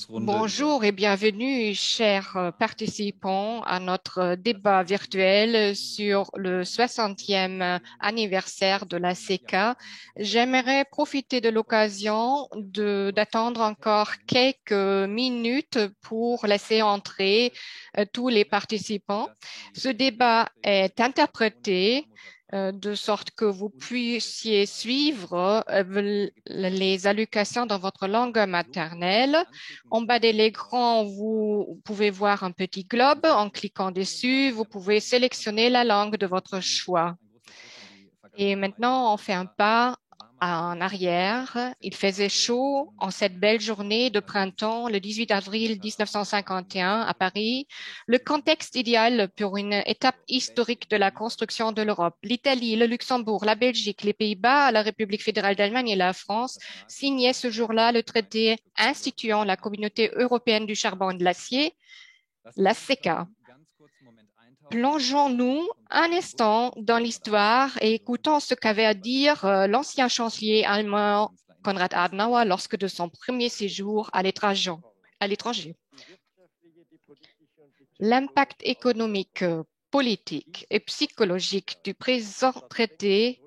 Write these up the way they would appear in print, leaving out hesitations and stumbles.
Bonjour et bienvenue, chers participants, à notre débat virtuel sur le 60e anniversaire de la CECA. J'aimerais profiter de l'occasion d'attendre encore quelques minutes pour laisser entrer tous les participants. Ce débat est interprété de sorte que vous puissiez suivre les allocutions dans votre langue maternelle. En bas de l'écran, vous pouvez voir un petit globe. En cliquant dessus, vous pouvez sélectionner la langue de votre choix. Et maintenant, on fait un pas en arrière. Il faisait chaud en cette belle journée de printemps, le 18 avril 1951 à Paris. Le contexte idéal pour une étape historique de la construction de l'Europe. L'Italie, le Luxembourg, la Belgique, les Pays-Bas, la République fédérale d'Allemagne et la France signaient ce jour-là le traité instituant la Communauté européenne du charbon et de l'acier, la CECA. Plongeons-nous un instant dans l'histoire et écoutons ce qu'avait à dire l'ancien chancelier allemand Konrad Adenauer lorsque de son premier séjour à l'étranger. L'impact économique, politique et psychologique du présent traité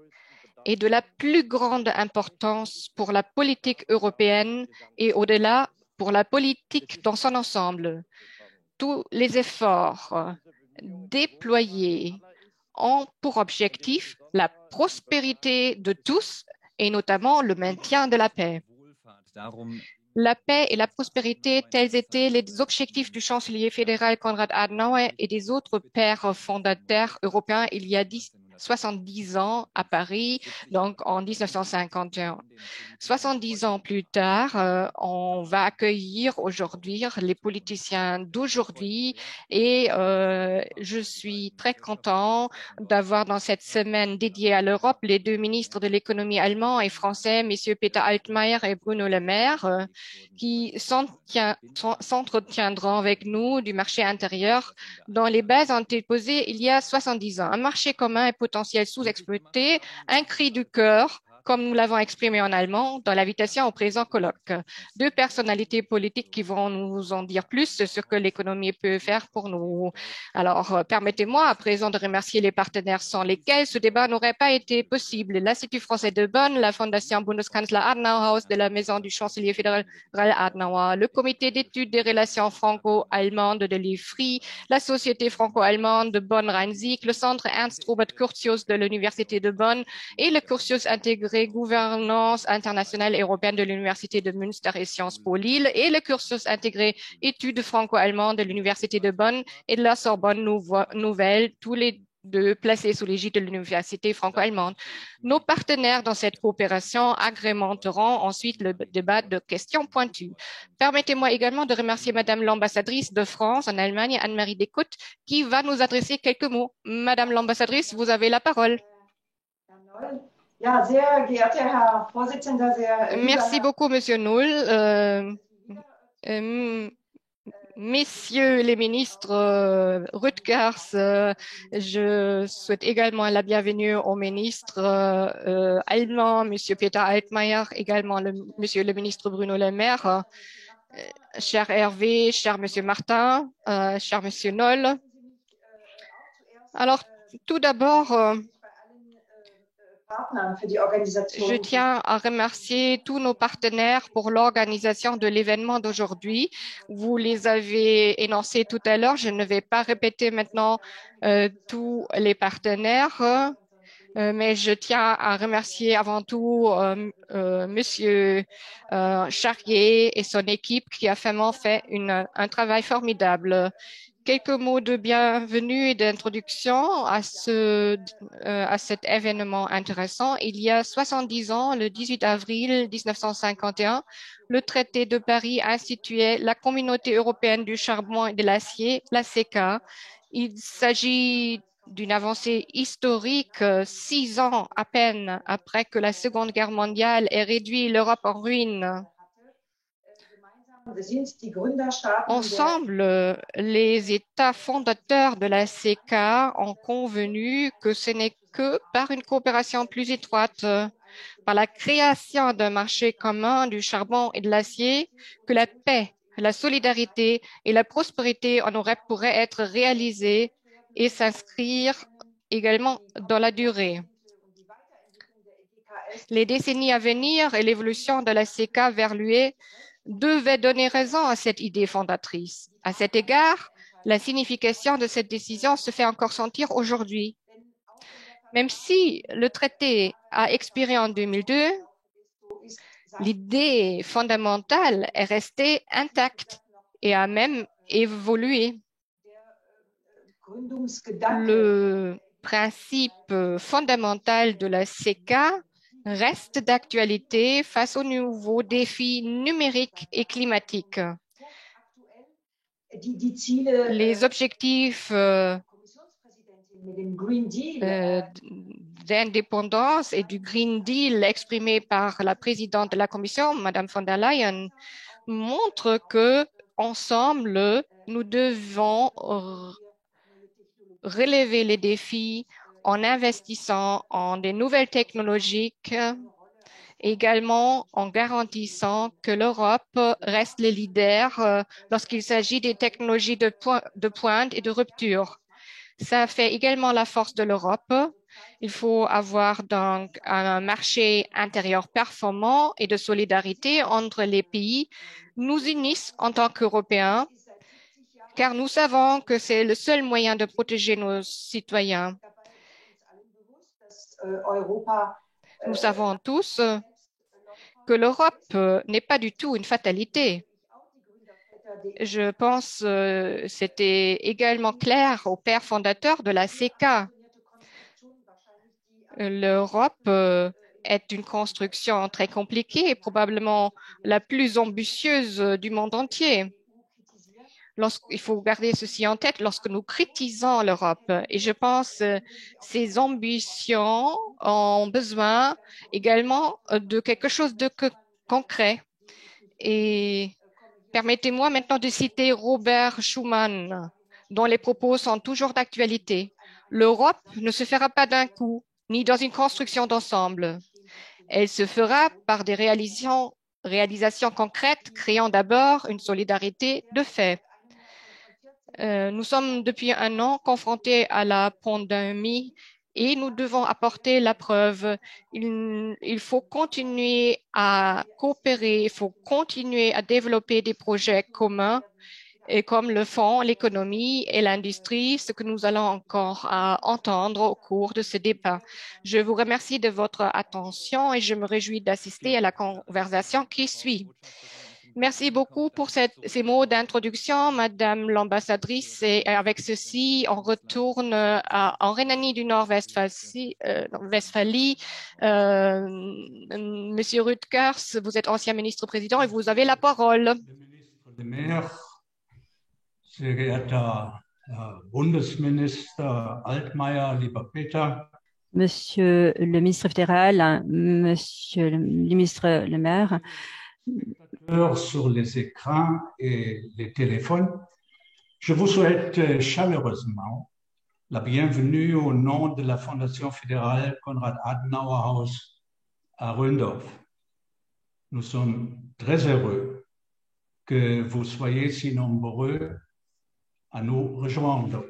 est de la plus grande importance pour la politique européenne et au-delà pour la politique dans son ensemble. Tous les efforts déployés ont pour objectif la prospérité de tous et notamment le maintien de la paix. La paix et la prospérité, tels étaient les objectifs du chancelier fédéral Konrad Adenauer et des autres pères fondateurs européens il y a 70 ans à Paris, donc en 1951. 70 ans plus tard, on va accueillir aujourd'hui les politiciens d'aujourd'hui et je suis très content d'avoir dans cette semaine dédiée à l'Europe les deux ministres de l'économie allemands et français, messieurs Peter Altmaier et Bruno Le Maire, qui s'entretiendront avec nous du marché intérieur dont les bases ont été posées il y a 70 ans. Un marché commun et potentiel sous-exploité, un cri du cœur, comme nous l'avons exprimé en allemand dans l'invitation au présent colloque. Deux personnalités politiques qui vont nous en dire plus sur ce que l'économie peut faire pour nous. Alors, permettez-moi à présent de remercier les partenaires sans lesquels ce débat n'aurait pas été possible. L'Institut français de Bonn, la Fondation Bundeskanzler Adenauer de la Maison du chancelier fédéral Adenauer, le comité d'études des relations franco-allemandes de l'IFRI, la Société franco-allemande de Bonn-Rhein-Sieg, le Centre Ernst Robert Curtius de l'Université de Bonn et le cursus intégré gouvernance internationale européenne de l'Université de Münster et Sciences Po Lille et le cursus intégré études franco-allemandes de l'Université de Bonn et de la Sorbonne Nouvelle, tous les deux placés sous l'égide de l'Université franco-allemande. Nos partenaires dans cette coopération agrémenteront ensuite le débat de questions pointues. Permettez-moi également de remercier Madame l'ambassadrice de France en Allemagne, Anne-Marie Descoutes, qui va nous adresser quelques mots. Madame l'ambassadrice, vous avez la parole. Merci beaucoup, Monsieur Null. Messieurs les ministres Rutgers, je souhaite également la bienvenue au ministre allemand, Monsieur Peter Altmaier, également Monsieur le ministre Bruno Le Maire, cher Hervé, cher Monsieur Martin, cher Monsieur Noll. Alors, tout d'abord, je tiens à remercier tous nos partenaires pour l'organisation de l'événement d'aujourd'hui. Vous les avez énoncés tout à l'heure. Je ne vais pas répéter maintenant tous les partenaires, mais je tiens à remercier avant tout Monsieur Charrier et son équipe qui a vraiment fait un travail formidable. Quelques mots de bienvenue et d'introduction à cet événement intéressant. Il y a 70 ans, le 18 avril 1951, le traité de Paris instituait la Communauté européenne du charbon et de l'acier, la CECA. Il s'agit d'une avancée historique 6 ans à peine après que la Seconde Guerre mondiale ait réduit l'Europe en ruine. Ensemble, les États fondateurs de la CECA ont convenu que ce n'est que par une coopération plus étroite, par la création d'un marché commun du charbon et de l'acier, que la paix, la solidarité et la prospérité en Europe pourraient être réalisées et s'inscrire également dans la durée. Les décennies à venir et l'évolution de la CECA vers l'UE devaient donner raison à cette idée fondatrice. À cet égard, la signification de cette décision se fait encore sentir aujourd'hui. Même si le traité a expiré en 2002, l'idée fondamentale est restée intacte et a même évolué. Le principe fondamental de la CECA reste d'actualité face aux nouveaux défis numériques et climatiques. Les objectifs d'indépendance et du Green Deal exprimés par la présidente de la Commission, Madame von der Leyen, montrent que, ensemble, nous devons relever les défis en investissant en des nouvelles technologies, également en garantissant que l'Europe reste le leader lorsqu'il s'agit des technologies de pointe et de rupture. Ça fait également la force de l'Europe. Il faut avoir donc un marché intérieur performant et de solidarité entre les pays nous unissent en tant qu'Européens, car nous savons que c'est le seul moyen de protéger nos citoyens. Nous savons tous que l'Europe n'est pas du tout une fatalité. Je pense que c'était également clair au père fondateur de la CECA. L'Europe est une construction très compliquée et probablement la plus ambitieuse du monde entier. Il faut garder ceci en tête lorsque nous critisons l'Europe. Et je pense que ces ambitions ont besoin également de quelque chose de concret. Et permettez-moi maintenant de citer Robert Schuman, dont les propos sont toujours d'actualité. L'Europe ne se fera pas d'un coup, ni dans une construction d'ensemble. Elle se fera par des réalisations concrètes, créant d'abord une solidarité de fait. Nous sommes depuis un an confrontés à la pandémie et nous devons apporter la preuve. Il faut continuer à coopérer, il faut continuer à développer des projets communs et comme le font l'économie et l'industrie, ce que nous allons encore entendre au cours de ce débat. Je vous remercie de votre attention et je me réjouis d'assister à la conversation qui suit. Merci beaucoup pour ces mots d'introduction, Madame l'ambassadrice. Et avec ceci, on retourne en Rhénanie du Nord-Westphalie. Monsieur Rutgers, vous êtes ancien ministre-président et vous avez la parole. Sehr geehrter Bundesminister Altmaier, lieber Peter. Monsieur le ministre fédéral, Monsieur le ministre Le Maire, sur les écrans et les téléphones, je vous souhaite chaleureusement la bienvenue au nom de la Fondation fédérale Konrad Adenauer Haus à Rhöndorf. Nous sommes très heureux que vous soyez si nombreux à nous rejoindre.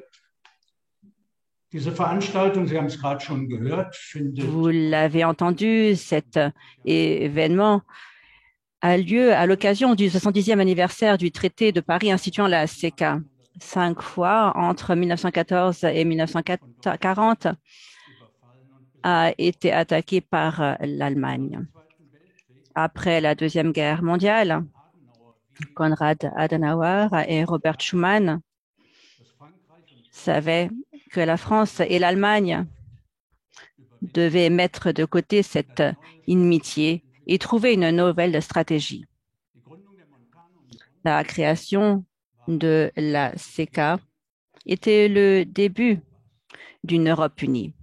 Diese Veranstaltung, Sie haben es gerade schon gehört, vous l'avez entendu, cet événement a lieu à l'occasion du 70e anniversaire du traité de Paris instituant la CECA. 5 fois entre 1914 et 1940 a été attaqué par l'Allemagne. Après la Deuxième Guerre mondiale, Konrad Adenauer et Robert Schuman savaient que la France et l'Allemagne devaient mettre de côté cette inimitié et trouver une nouvelle stratégie. La création de la CECA était le début d'une Europe unie.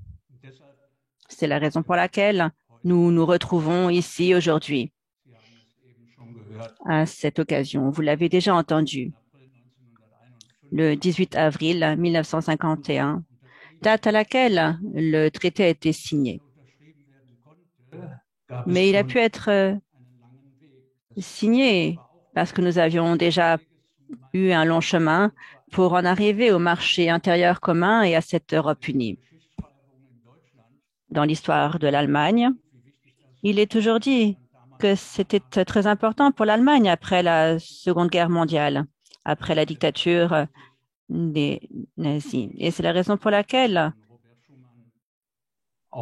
C'est la raison pour laquelle nous nous retrouvons ici aujourd'hui. à cette occasion. Vous l'avez déjà entendu. Le 18 avril 1951, date à laquelle le traité a été signé. Mais il a pu être signé parce que nous avions déjà eu un long chemin pour en arriver au marché intérieur commun et à cette Europe unie. Dans l'histoire de l'Allemagne, il est toujours dit que c'était très important pour l'Allemagne après la Seconde Guerre mondiale, après la dictature des nazis. Et c'est la raison pour laquelle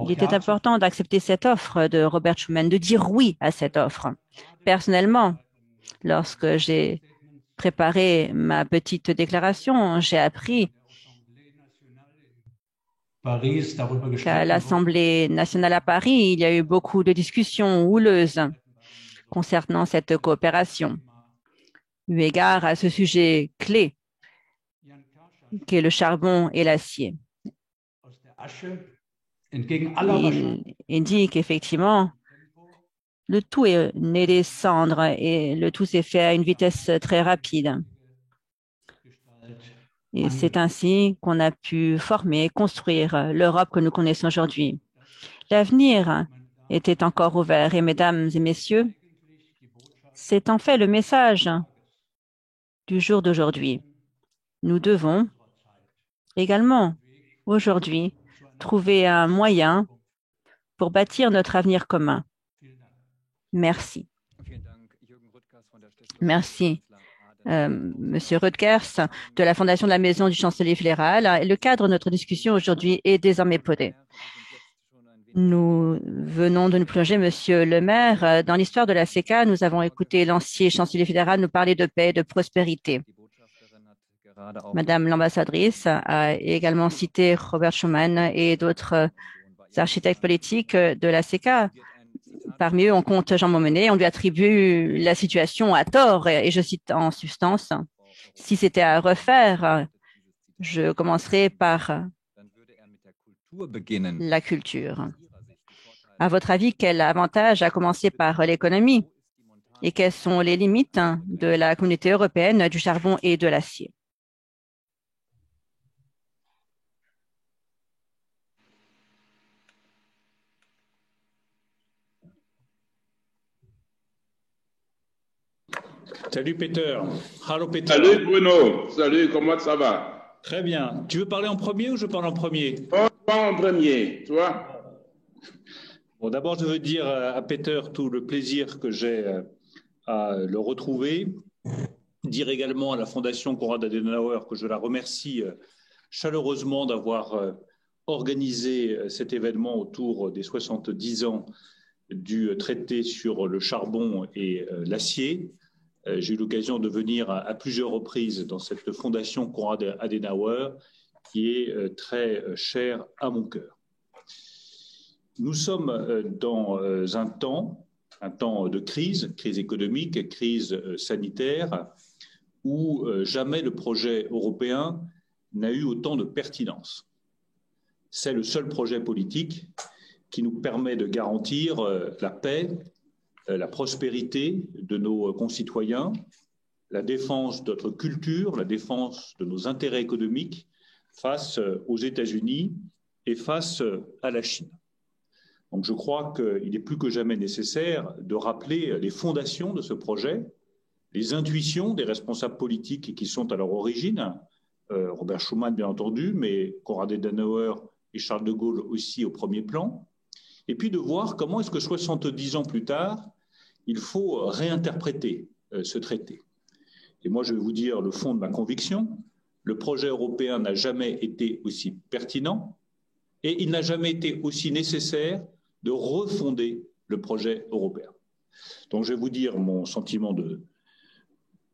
il était important d'accepter cette offre de Robert Schuman, de dire oui à cette offre. Personnellement, lorsque j'ai préparé ma petite déclaration, j'ai appris qu'à l'Assemblée nationale à Paris, il y a eu beaucoup de discussions houleuses concernant cette coopération, eu égard à ce sujet clé qu'est le charbon et l'acier. Il dit qu'effectivement, le tout est né des cendres et le tout s'est fait à une vitesse très rapide. Et c'est ainsi qu'on a pu former et construire l'Europe que nous connaissons aujourd'hui. L'avenir était encore ouvert et mesdames et messieurs, c'est en fait le message du jour d'aujourd'hui. Nous devons également aujourd'hui trouver un moyen pour bâtir notre avenir commun. Merci. Merci. Monsieur Rutgers de la Fondation de la Maison du Chancelier fédéral. Le cadre de notre discussion aujourd'hui est désormais posé. Nous venons de nous plonger, Monsieur le maire, dans l'histoire de la CECA. Nous avons écouté l'ancien chancelier fédéral nous parler de paix et de prospérité. Madame l'ambassadrice a également cité Robert Schuman et d'autres architectes politiques de la CECA. Parmi eux, on compte Jean Monnet. On lui attribue la situation à tort. Et je cite en substance, si c'était à refaire, je commencerai par la culture. À votre avis, quel avantage a commencé par l'économie? Et quelles sont les limites de la communauté européenne du charbon et de l'acier? Salut Peter. Hallo Peter. Salut Bruno. Salut, comment ça va? Très bien. Tu veux parler en premier ou je parle en premier? Pas en premier, toi? Bon, d'abord, je veux dire à Peter tout le plaisir que j'ai à le retrouver. Dire également à la Fondation Konrad Adenauer que je la remercie chaleureusement d'avoir organisé cet événement autour des 70 ans du traité sur le charbon et l'acier. J'ai eu l'occasion de venir à plusieurs reprises dans cette fondation Konrad Adenauer qui est très chère à mon cœur. Nous sommes dans un temps de crise économique, crise sanitaire, où jamais le projet européen n'a eu autant de pertinence. C'est le seul projet politique qui nous permet de garantir la paix, la prospérité de nos concitoyens, la défense de notre culture, la défense de nos intérêts économiques face aux États-Unis et face à la Chine. Donc je crois qu'il est plus que jamais nécessaire de rappeler les fondations de ce projet, les intuitions des responsables politiques qui sont à leur origine, Robert Schuman bien entendu, mais Konrad Adenauer et Charles de Gaulle aussi au premier plan, et puis de voir comment est-ce que 70 ans plus tard, il faut réinterpréter ce traité. Et moi, je vais vous dire le fond de ma conviction. Le projet européen n'a jamais été aussi pertinent et il n'a jamais été aussi nécessaire de refonder le projet européen. Donc, je vais vous dire mon sentiment de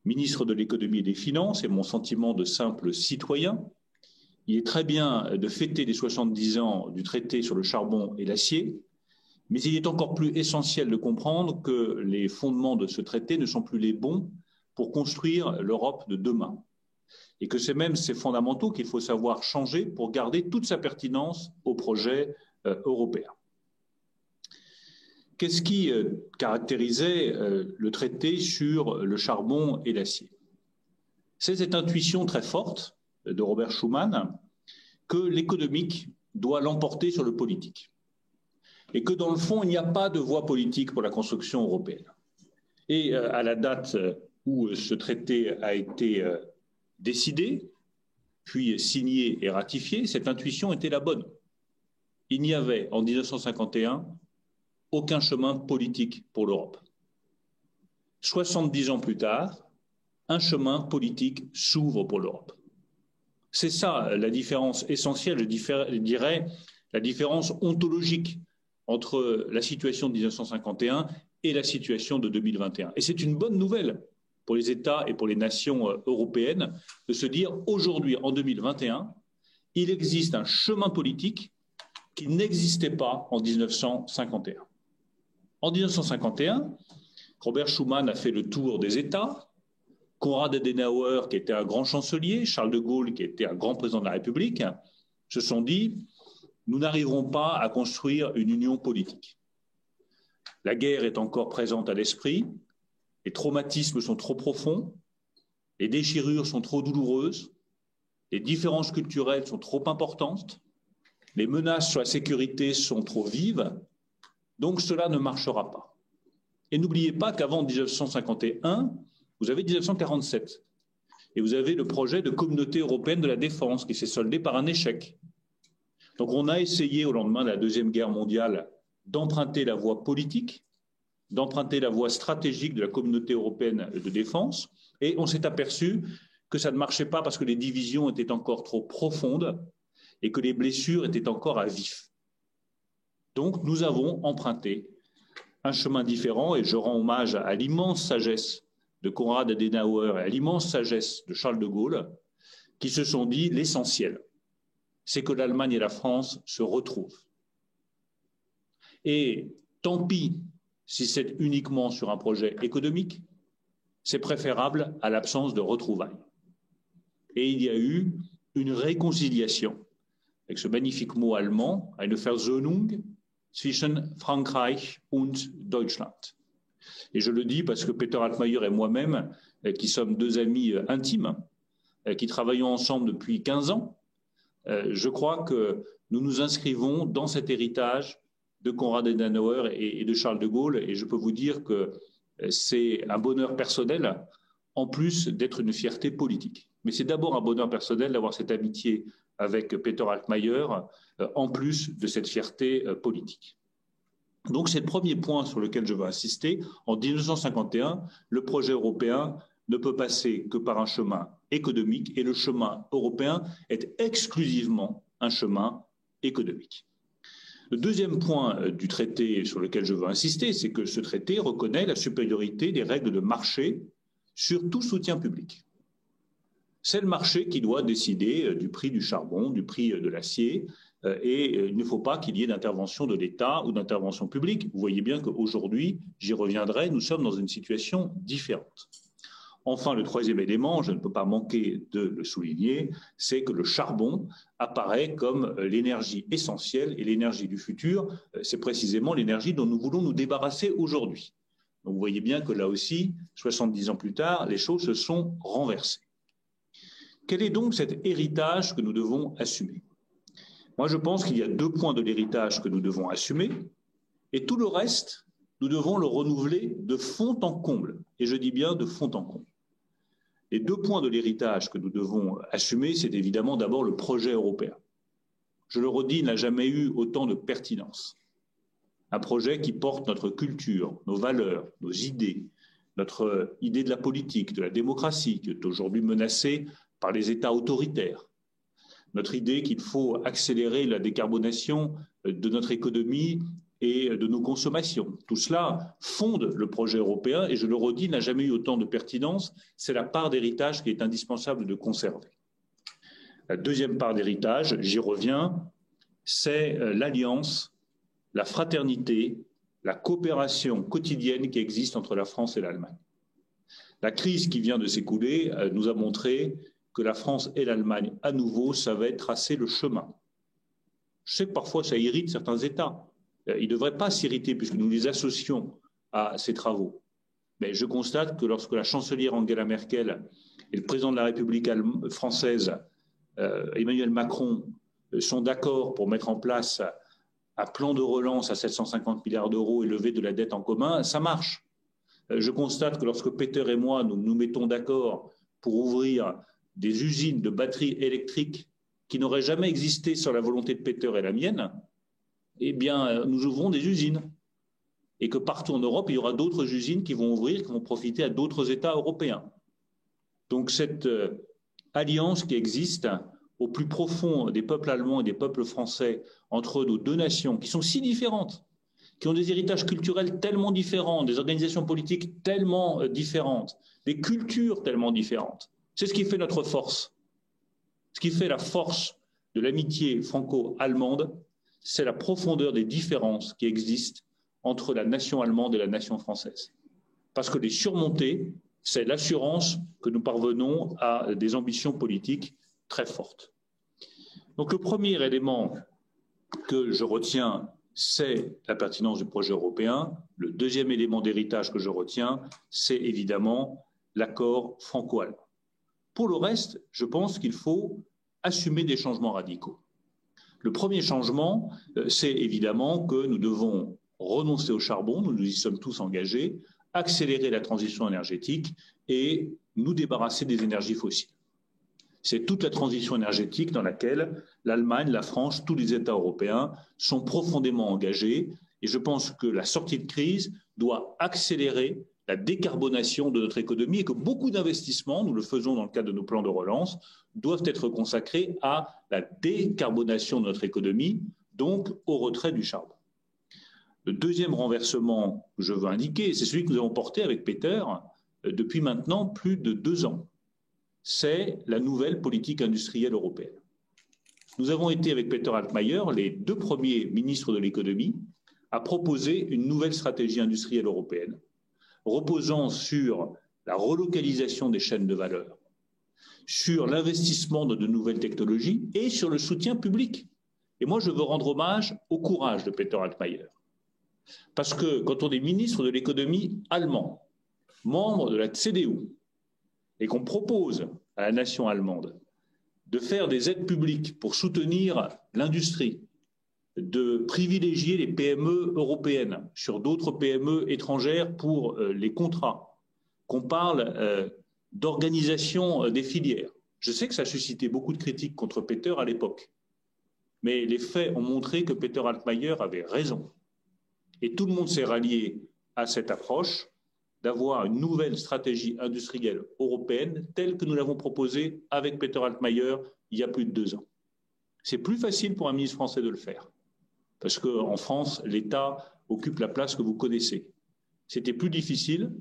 ministre de l'économie et des finances et mon sentiment de simple citoyen. Il est très bien de fêter les 70 ans du traité sur le charbon et l'acier, mais il est encore plus essentiel de comprendre que les fondements de ce traité ne sont plus les bons pour construire l'Europe de demain. Et que c'est même ces fondamentaux qu'il faut savoir changer pour garder toute sa pertinence au projet européen. qu'est-ce qui caractérisait le traité sur le charbon et l'acier? C'est cette intuition très forte de Robert Schuman que l'économique doit l'emporter sur le politique. Et que dans le fond, il n'y a pas de voie politique pour la construction européenne. Et à la date où ce traité a été décidé, puis signé et ratifié, cette intuition était la bonne. Il n'y avait en 1951 aucun chemin politique pour l'Europe. 70 ans plus tard, un chemin politique s'ouvre pour l'Europe. C'est ça la différence essentielle, je dirais, la différence ontologique entre la situation de 1951 et la situation de 2021. Et c'est une bonne nouvelle pour les États et pour les nations européennes de se dire aujourd'hui, en 2021, il existe un chemin politique qui n'existait pas en 1951. En 1951, Robert Schuman a fait le tour des États, Konrad Adenauer, qui était un grand chancelier, Charles de Gaulle, qui était un grand président de la République, se sont dit « nous n'arriverons pas à construire une union politique ». La guerre est encore présente à l'esprit, les traumatismes sont trop profonds, les déchirures sont trop douloureuses, les différences culturelles sont trop importantes, les menaces sur la sécurité sont trop vives, donc cela ne marchera pas. Et n'oubliez pas qu'avant 1951, vous avez 1947, et vous avez le projet de communauté européenne de la défense qui s'est soldé par un échec. Donc on a essayé au lendemain de la Deuxième Guerre mondiale d'emprunter la voie politique, d'emprunter la voie stratégique de la communauté européenne de défense, et on s'est aperçu que ça ne marchait pas parce que les divisions étaient encore trop profondes et que les blessures étaient encore à vif. Donc nous avons emprunté un chemin différent, et je rends hommage à l'immense sagesse de Konrad Adenauer et à l'immense sagesse de Charles de Gaulle, qui se sont dit l'essentiel, c'est que l'Allemagne et la France se retrouvent. Et tant pis si c'est uniquement sur un projet économique, c'est préférable à l'absence de retrouvailles. Et il y a eu une réconciliation, avec ce magnifique mot allemand, eine Versöhnung zwischen Frankreich und Deutschland. Et je le dis parce que Peter Altmaier et moi-même, qui sommes deux amis intimes, qui travaillons ensemble depuis 15 ans, je crois que nous nous inscrivons dans cet héritage de Konrad Adenauer et de Charles de Gaulle, et je peux vous dire que c'est un bonheur personnel, en plus d'être une fierté politique. Mais c'est d'abord un bonheur personnel d'avoir cette amitié avec Peter Altmaier, en plus de cette fierté politique. Donc c'est le premier point sur lequel je veux insister. En 1951, le projet européen ne peut passer que par un chemin économique, et le chemin européen est exclusivement un chemin économique. Le deuxième point du traité sur lequel je veux insister, c'est que ce traité reconnaît la supériorité des règles de marché sur tout soutien public. C'est le marché qui doit décider du prix du charbon, du prix de l'acier, et il ne faut pas qu'il y ait d'intervention de l'État ou d'intervention publique. Vous voyez bien qu'aujourd'hui, j'y reviendrai, nous sommes dans une situation différente. Enfin, le troisième élément, je ne peux pas manquer de le souligner, c'est que le charbon apparaît comme l'énergie essentielle et l'énergie du futur. C'est précisément l'énergie dont nous voulons nous débarrasser aujourd'hui. Donc vous voyez bien que là aussi, 70 ans plus tard, les choses se sont renversées. Quel est donc cet héritage que nous devons assumer? Moi, je pense qu'il y a deux points de l'héritage que nous devons assumer, et tout le reste, nous devons le renouveler de fond en comble. Et je dis bien de fond en comble. Les deux points de l'héritage que nous devons assumer, c'est évidemment d'abord le projet européen. Je le redis, il n'a jamais eu autant de pertinence. Un projet qui porte notre culture, nos valeurs, nos idées, notre idée de la politique, de la démocratie, qui est aujourd'hui menacée par les États autoritaires. Notre idée qu'il faut accélérer la décarbonation de notre économie et de nos consommations. Tout cela fonde le projet européen, et je le redis, n'a jamais eu autant de pertinence. C'est la part d'héritage qui est indispensable de conserver. La deuxième part d'héritage, j'y reviens, c'est l'alliance, la fraternité, la coopération quotidienne qui existe entre la France et l'Allemagne. La crise qui vient de s'écouler nous a montré que la France et l'Allemagne, à nouveau, savaient tracer le chemin. Je sais que parfois ça irrite certains États, ils ne devraient pas s'irriter puisque nous les associons à ces travaux. Mais je constate que lorsque la chancelière Angela Merkel et le président de la République française, Emmanuel Macron, sont d'accord pour mettre en place un plan de relance à 750 milliards d'euros et lever de la dette en commun, ça marche. Je constate que lorsque Peter et moi nous mettons d'accord pour ouvrir des usines de batteries électriques qui n'auraient jamais existé sans la volonté de Peter et la mienne, eh bien, nous ouvrons des usines. Et que partout en Europe, il y aura d'autres usines qui vont ouvrir, qui vont profiter à d'autres États européens. Donc cette alliance qui existe au plus profond des peuples allemands et des peuples français entre nos deux nations, qui sont si différentes, qui ont des héritages culturels tellement différents, des organisations politiques tellement différentes, des cultures tellement différentes, c'est ce qui fait notre force. Ce qui fait la force de l'amitié franco-allemande, c'est la profondeur des différences qui existent entre la nation allemande et la nation française. Parce que les surmonter, c'est l'assurance que nous parvenons à des ambitions politiques très fortes. Donc le premier élément que je retiens, c'est la pertinence du projet européen. Le deuxième élément d'héritage que je retiens, c'est évidemment l'accord franco-allemand. Pour le reste, je pense qu'il faut assumer des changements radicaux. Le premier changement, c'est évidemment que nous devons renoncer au charbon, nous y sommes tous engagés, accélérer la transition énergétique et nous débarrasser des énergies fossiles. C'est toute la transition énergétique dans laquelle l'Allemagne, la France, tous les États européens sont profondément engagés et je pense que la sortie de crise doit accélérer la décarbonation de notre économie et que beaucoup d'investissements, nous le faisons dans le cadre de nos plans de relance, doivent être consacrés à la décarbonation de notre économie, donc au retrait du charbon. Le deuxième renversement que je veux indiquer, c'est celui que nous avons porté avec Peter depuis maintenant plus de 2 ans. C'est la nouvelle politique industrielle européenne. Nous avons été avec Peter Altmaier, les 2 premiers ministres de l'économie, à proposer une nouvelle stratégie industrielle européenne, reposant sur la relocalisation des chaînes de valeur, sur l'investissement dans de nouvelles technologies et sur le soutien public. Et moi, je veux rendre hommage au courage de Peter Altmaier. Parce que quand on est ministre de l'économie allemand, membre de la CDU, et qu'on propose à la nation allemande de faire des aides publiques pour soutenir l'industrie, de privilégier les PME européennes sur d'autres PME étrangères pour les contrats, qu'on parle d'organisation des filières. Je sais que ça a suscité beaucoup de critiques contre Peter à l'époque, mais les faits ont montré que Peter Altmaier avait raison. Et tout le monde s'est rallié à cette approche d'avoir une nouvelle stratégie industrielle européenne telle que nous l'avons proposée avec Peter Altmaier il y a plus de 2 ans. C'est plus facile pour un ministre français de le faire, parce qu'en France, l'État occupe la place que vous connaissez. C'était plus difficile,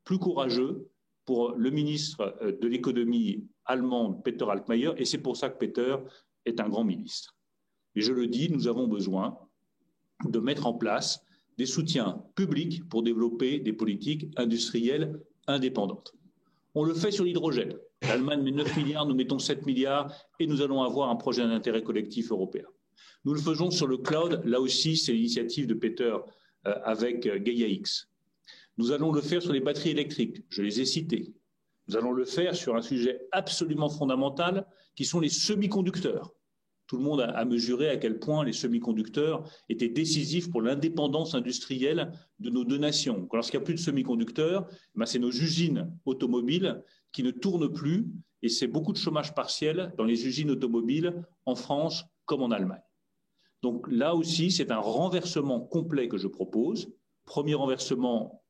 plus courageux pour le ministre de l'économie allemande, Peter Altmaier, et c'est pour ça que Peter est un grand ministre. Et je le dis, nous avons besoin de mettre en place des soutiens publics pour développer des politiques industrielles indépendantes. On le fait sur l'hydrogène. L'Allemagne met 9 milliards, nous mettons 7 milliards et nous allons avoir un projet d'intérêt collectif européen. Nous le faisons sur le cloud, là aussi c'est l'initiative de Peter avec Gaia-X. Nous allons le faire sur les batteries électriques, je les ai citées. Nous allons le faire sur un sujet absolument fondamental qui sont les semi-conducteurs. Tout le monde a mesuré à quel point les semi-conducteurs étaient décisifs pour l'indépendance industrielle de nos 2 nations. Lorsqu'il n'y a plus de semi-conducteurs, c'est nos usines automobiles qui ne tournent plus et c'est beaucoup de chômage partiel dans les usines automobiles en France comme en Allemagne. Donc là aussi, c'est un renversement complet que je propose. Premier renversement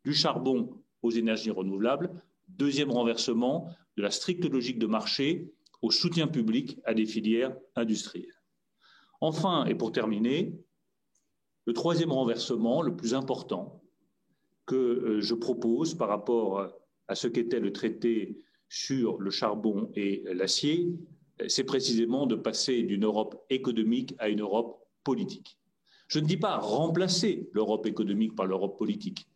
du charbon aux énergies renouvelables. Deuxième renversement de la stricte logique de marché au soutien public à des filières industrielles. Enfin, et pour terminer, le troisième renversement, le plus important, que je propose par rapport à ce qu'était le traité sur le charbon et l'acier, c'est précisément de passer d'une Europe économique à une Europe politique. Je ne dis pas remplacer l'Europe économique par l'Europe politique.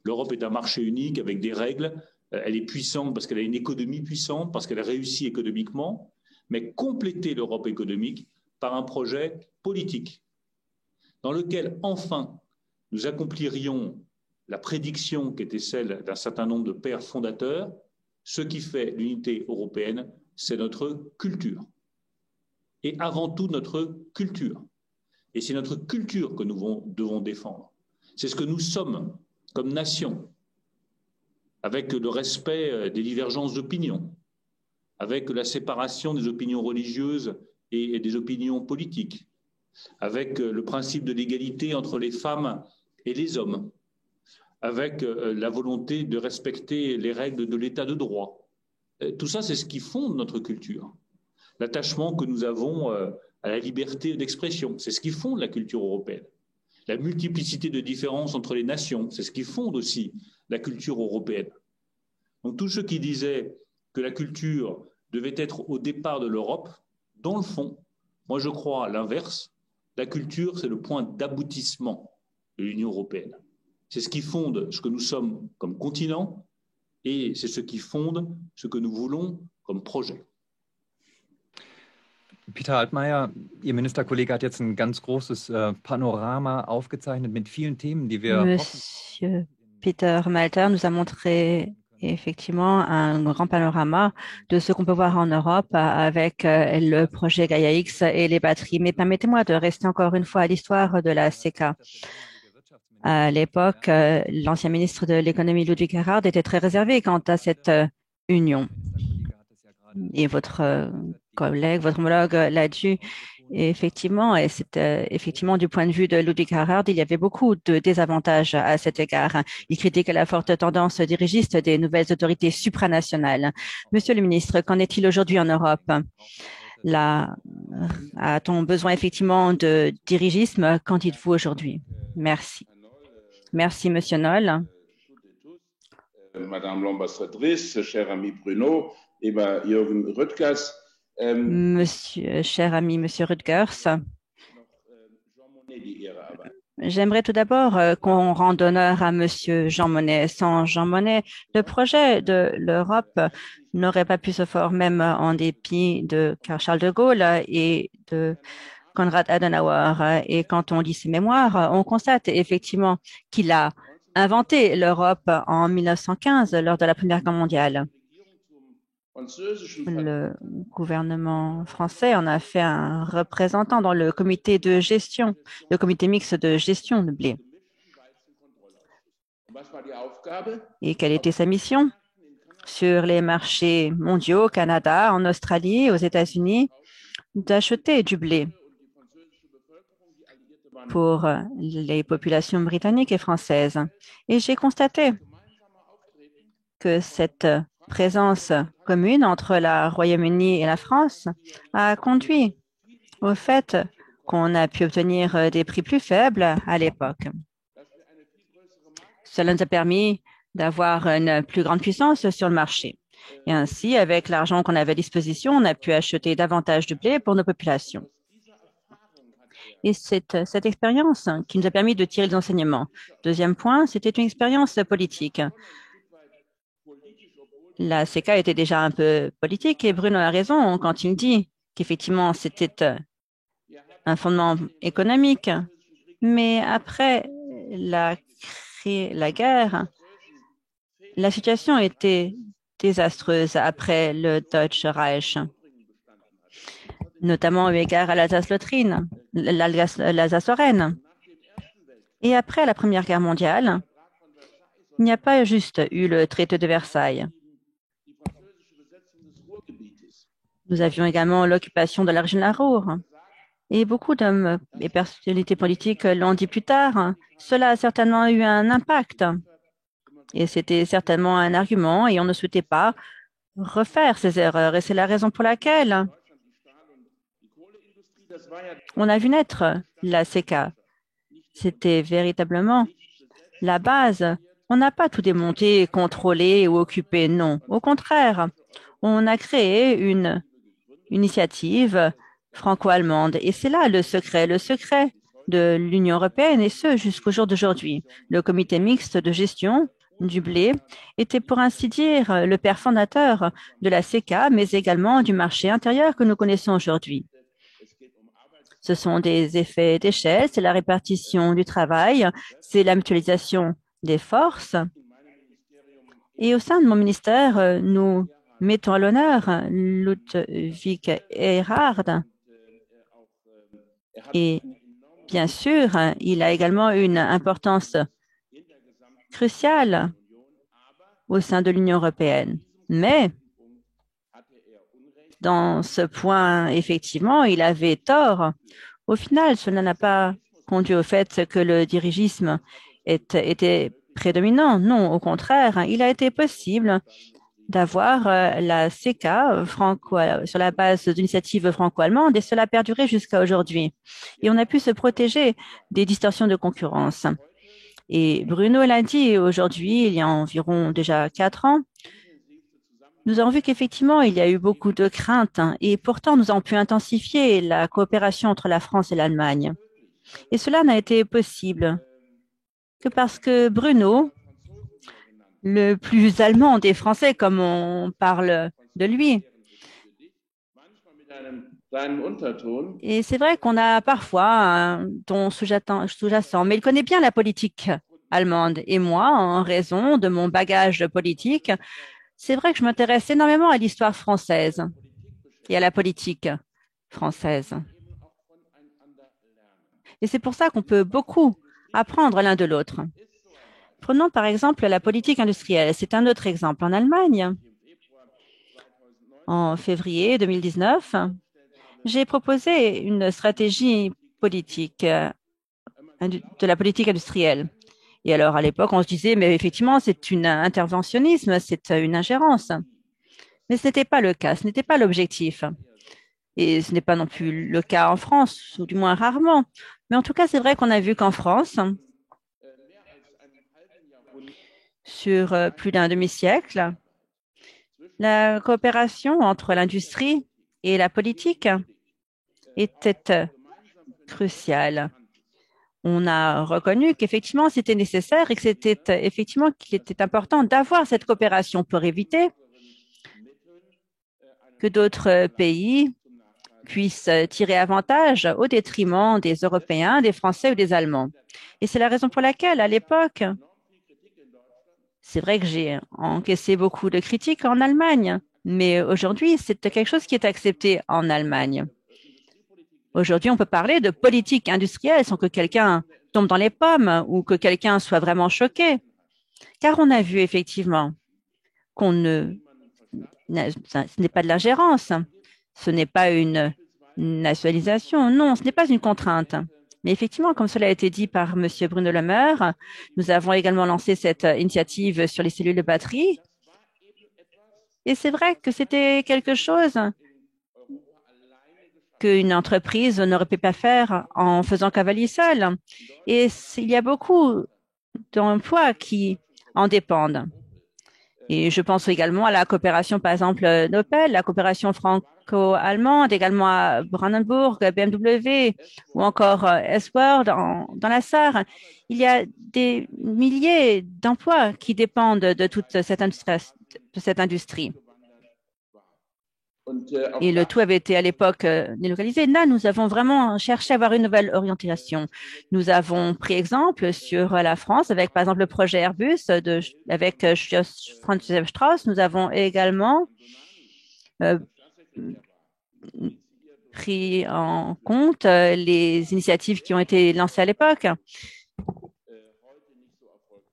L'Europe est un marché unique avec des règles. Elle est puissante parce qu'elle a une économie puissante, parce qu'elle a réussi économiquement, mais compléter l'Europe économique par un projet politique. dans lequel, enfin, nous accomplirions la prédiction qui était celle d'un certain nombre de pères fondateurs. Ce qui fait l'unité européenne, c'est notre culture. Et avant tout, notre culture. Et c'est notre culture que nous devons défendre. C'est ce que nous sommes comme nation, avec le respect des divergences d'opinion, avec la séparation des opinions religieuses et des opinions politiques, avec le principe de l'égalité entre les femmes et les hommes, avec la volonté de respecter les règles de l'état de droit. Tout ça, c'est ce qui fonde notre culture. L'attachement que nous avons à la liberté d'expression, c'est ce qui fonde la culture européenne. La multiplicité de différences entre les nations, c'est ce qui fonde aussi la culture européenne. Donc tous ceux qui disaient que la culture devait être au départ de l'Europe, dans le fond, moi je crois à l'inverse. La culture, c'est le point d'aboutissement de l'Union européenne. C'est ce qui fonde ce que nous sommes comme continent et c'est ce qui fonde ce que nous voulons comme projet. Peter Altmaier, Ihr Ministerkollege hat jetzt ein ganz großes Panorama aufgezeichnet mit vielen Themen, die wir Monsieur Peter Malter nous a montré effectivement un grand panorama de ce qu'on peut voir en Europe avec le projet Gaia X et les batteries. Mais permettez-moi de rester encore une fois à l'histoire de la CECA. À l'époque, l'ancien ministre de l'économie Ludwig Erhard était très réservé quant à cette union. Et votre collègue, votre homologue l'a dit effectivement, et c'est effectivement du point de vue de Ludwig Erhard, il y avait beaucoup de désavantages à cet égard. Il critique la forte tendance dirigiste des nouvelles autorités supranationales. Monsieur le ministre, qu'en est-il aujourd'hui en Europe? Là, a-t-on besoin effectivement de dirigisme? Qu'en dites-vous aujourd'hui? Merci. Merci, Monsieur Noll. Madame l'ambassadrice, cher ami Bruno, et Jürgen Rüttgers. Monsieur, cher ami, Monsieur Rutgers, j'aimerais tout d'abord qu'on rende honneur à Monsieur Jean Monnet. Sans Jean Monnet, le projet de l'Europe n'aurait pas pu se faire, même en dépit de Charles de Gaulle et de Konrad Adenauer. Et quand on lit ses mémoires, on constate effectivement qu'il a inventé l'Europe en 1915 lors de la Première Guerre mondiale. Le gouvernement français en a fait un représentant dans le comité de gestion, le comité mixte de gestion de blé. Et quelle était sa mission? Sur les marchés mondiaux, au Canada, en Australie, aux États-Unis, d'acheter du blé pour les populations britanniques et françaises. Et j'ai constaté que cette présence commune entre le Royaume-Uni et la France a conduit au fait qu'on a pu obtenir des prix plus faibles à l'époque. Cela nous a permis d'avoir une plus grande puissance sur le marché. Et ainsi, avec l'argent qu'on avait à disposition, on a pu acheter davantage de blé pour nos populations. Et c'est cette expérience qui nous a permis de tirer des enseignements. Deuxième point, c'était une expérience politique. La CECA était déjà un peu politique et Bruno a raison quand il dit qu'effectivement c'était un fondement économique. Mais après la guerre, la situation était désastreuse après le Deutsche Reich, notamment eu égard à l'Alsace-Lorraine. Et après la Première Guerre mondiale, il n'y a pas juste eu le traité de Versailles. Nous avions également l'occupation de la région de la Ruhr. Et beaucoup d'hommes et personnalités politiques l'ont dit plus tard. Cela a certainement eu un impact. Et c'était certainement un argument et on ne souhaitait pas refaire ces erreurs. Et c'est la raison pour laquelle on a vu naître la CECA. C'était véritablement la base. On n'a pas tout démonté, contrôlé ou occupé, non. Au contraire, on a créé une initiative franco-allemande. Et c'est là le secret de l'Union européenne, et ce jusqu'au jour d'aujourd'hui. Le comité mixte de gestion du blé était pour ainsi dire le père fondateur de la CECA, mais également du marché intérieur que nous connaissons aujourd'hui. Ce sont des effets d'échelle, c'est la répartition du travail, c'est la mutualisation des forces. Et au sein de mon ministère, nous mettons à l'honneur Ludwig Erhard. Et bien sûr, il a également une importance cruciale au sein de l'Union européenne. Mais dans ce point, effectivement, il avait tort. Au final, cela n'a pas conduit au fait que le dirigisme était prédominant. Non, au contraire, il a été possible d'avoir la CECA sur la base d'initiatives franco-allemandes et cela a perduré jusqu'à aujourd'hui. Et on a pu se protéger des distorsions de concurrence. Et Bruno l'a dit aujourd'hui, il y a environ déjà 4 ans, nous avons vu qu'effectivement, il y a eu beaucoup de craintes et pourtant, nous avons pu intensifier la coopération entre la France et l'Allemagne. Et cela n'a été possible que parce que Bruno, le plus allemand des Français, comme on parle de lui. Et c'est vrai qu'on a parfois un ton sous-jacent, mais il connaît bien la politique allemande. Et moi, en raison de mon bagage politique, c'est vrai que je m'intéresse énormément à l'histoire française et à la politique française. Et c'est pour ça qu'on peut beaucoup apprendre l'un de l'autre. Prenons par exemple la politique industrielle. C'est un autre exemple. En Allemagne, en février 2019, j'ai proposé une stratégie politique de la politique industrielle. Et alors, à l'époque, on se disait, mais effectivement, c'est un interventionnisme, c'est une ingérence. Mais ce n'était pas le cas, ce n'était pas l'objectif. Et ce n'est pas non plus le cas en France, ou du moins rarement. Mais en tout cas, c'est vrai qu'on a vu qu'en France, sur plus d'un demi-siècle, la coopération entre l'industrie et la politique était cruciale. On a reconnu qu'effectivement c'était nécessaire et que c'était effectivement qu'il était important d'avoir cette coopération pour éviter que d'autres pays puissent tirer avantage au détriment des Européens, des Français ou des Allemands. Et c'est la raison pour laquelle, à l'époque, c'est vrai que j'ai encaissé beaucoup de critiques en Allemagne, mais aujourd'hui, c'est quelque chose qui est accepté en Allemagne. Aujourd'hui, on peut parler de politique industrielle sans que quelqu'un tombe dans les pommes ou que quelqu'un soit vraiment choqué. Car on a vu effectivement ce n'est pas de l'ingérence, ce n'est pas une nationalisation, non, ce n'est pas une contrainte. Mais effectivement, comme cela a été dit par M. Bruno Le Maire, nous avons également lancé cette initiative sur les cellules de batterie. Et c'est vrai que c'était quelque chose qu'une entreprise n'aurait pu pas faire en faisant cavalier seul. Et il y a beaucoup d'emplois qui en dépendent. Et je pense également à la coopération, par exemple, d'Opel, la coopération franco-allemande, également à Brandenburg, BMW ou encore S-World dans la Sarre. Il y a des milliers d'emplois qui dépendent de toute cette industrie. Et le tout avait été à l'époque délocalisé. Là, nous avons vraiment cherché à avoir une nouvelle orientation. Nous avons pris exemple sur la France avec, par exemple, le projet Airbus avec Franz Josef Strauss. Nous avons également pris en compte les initiatives qui ont été lancées à l'époque.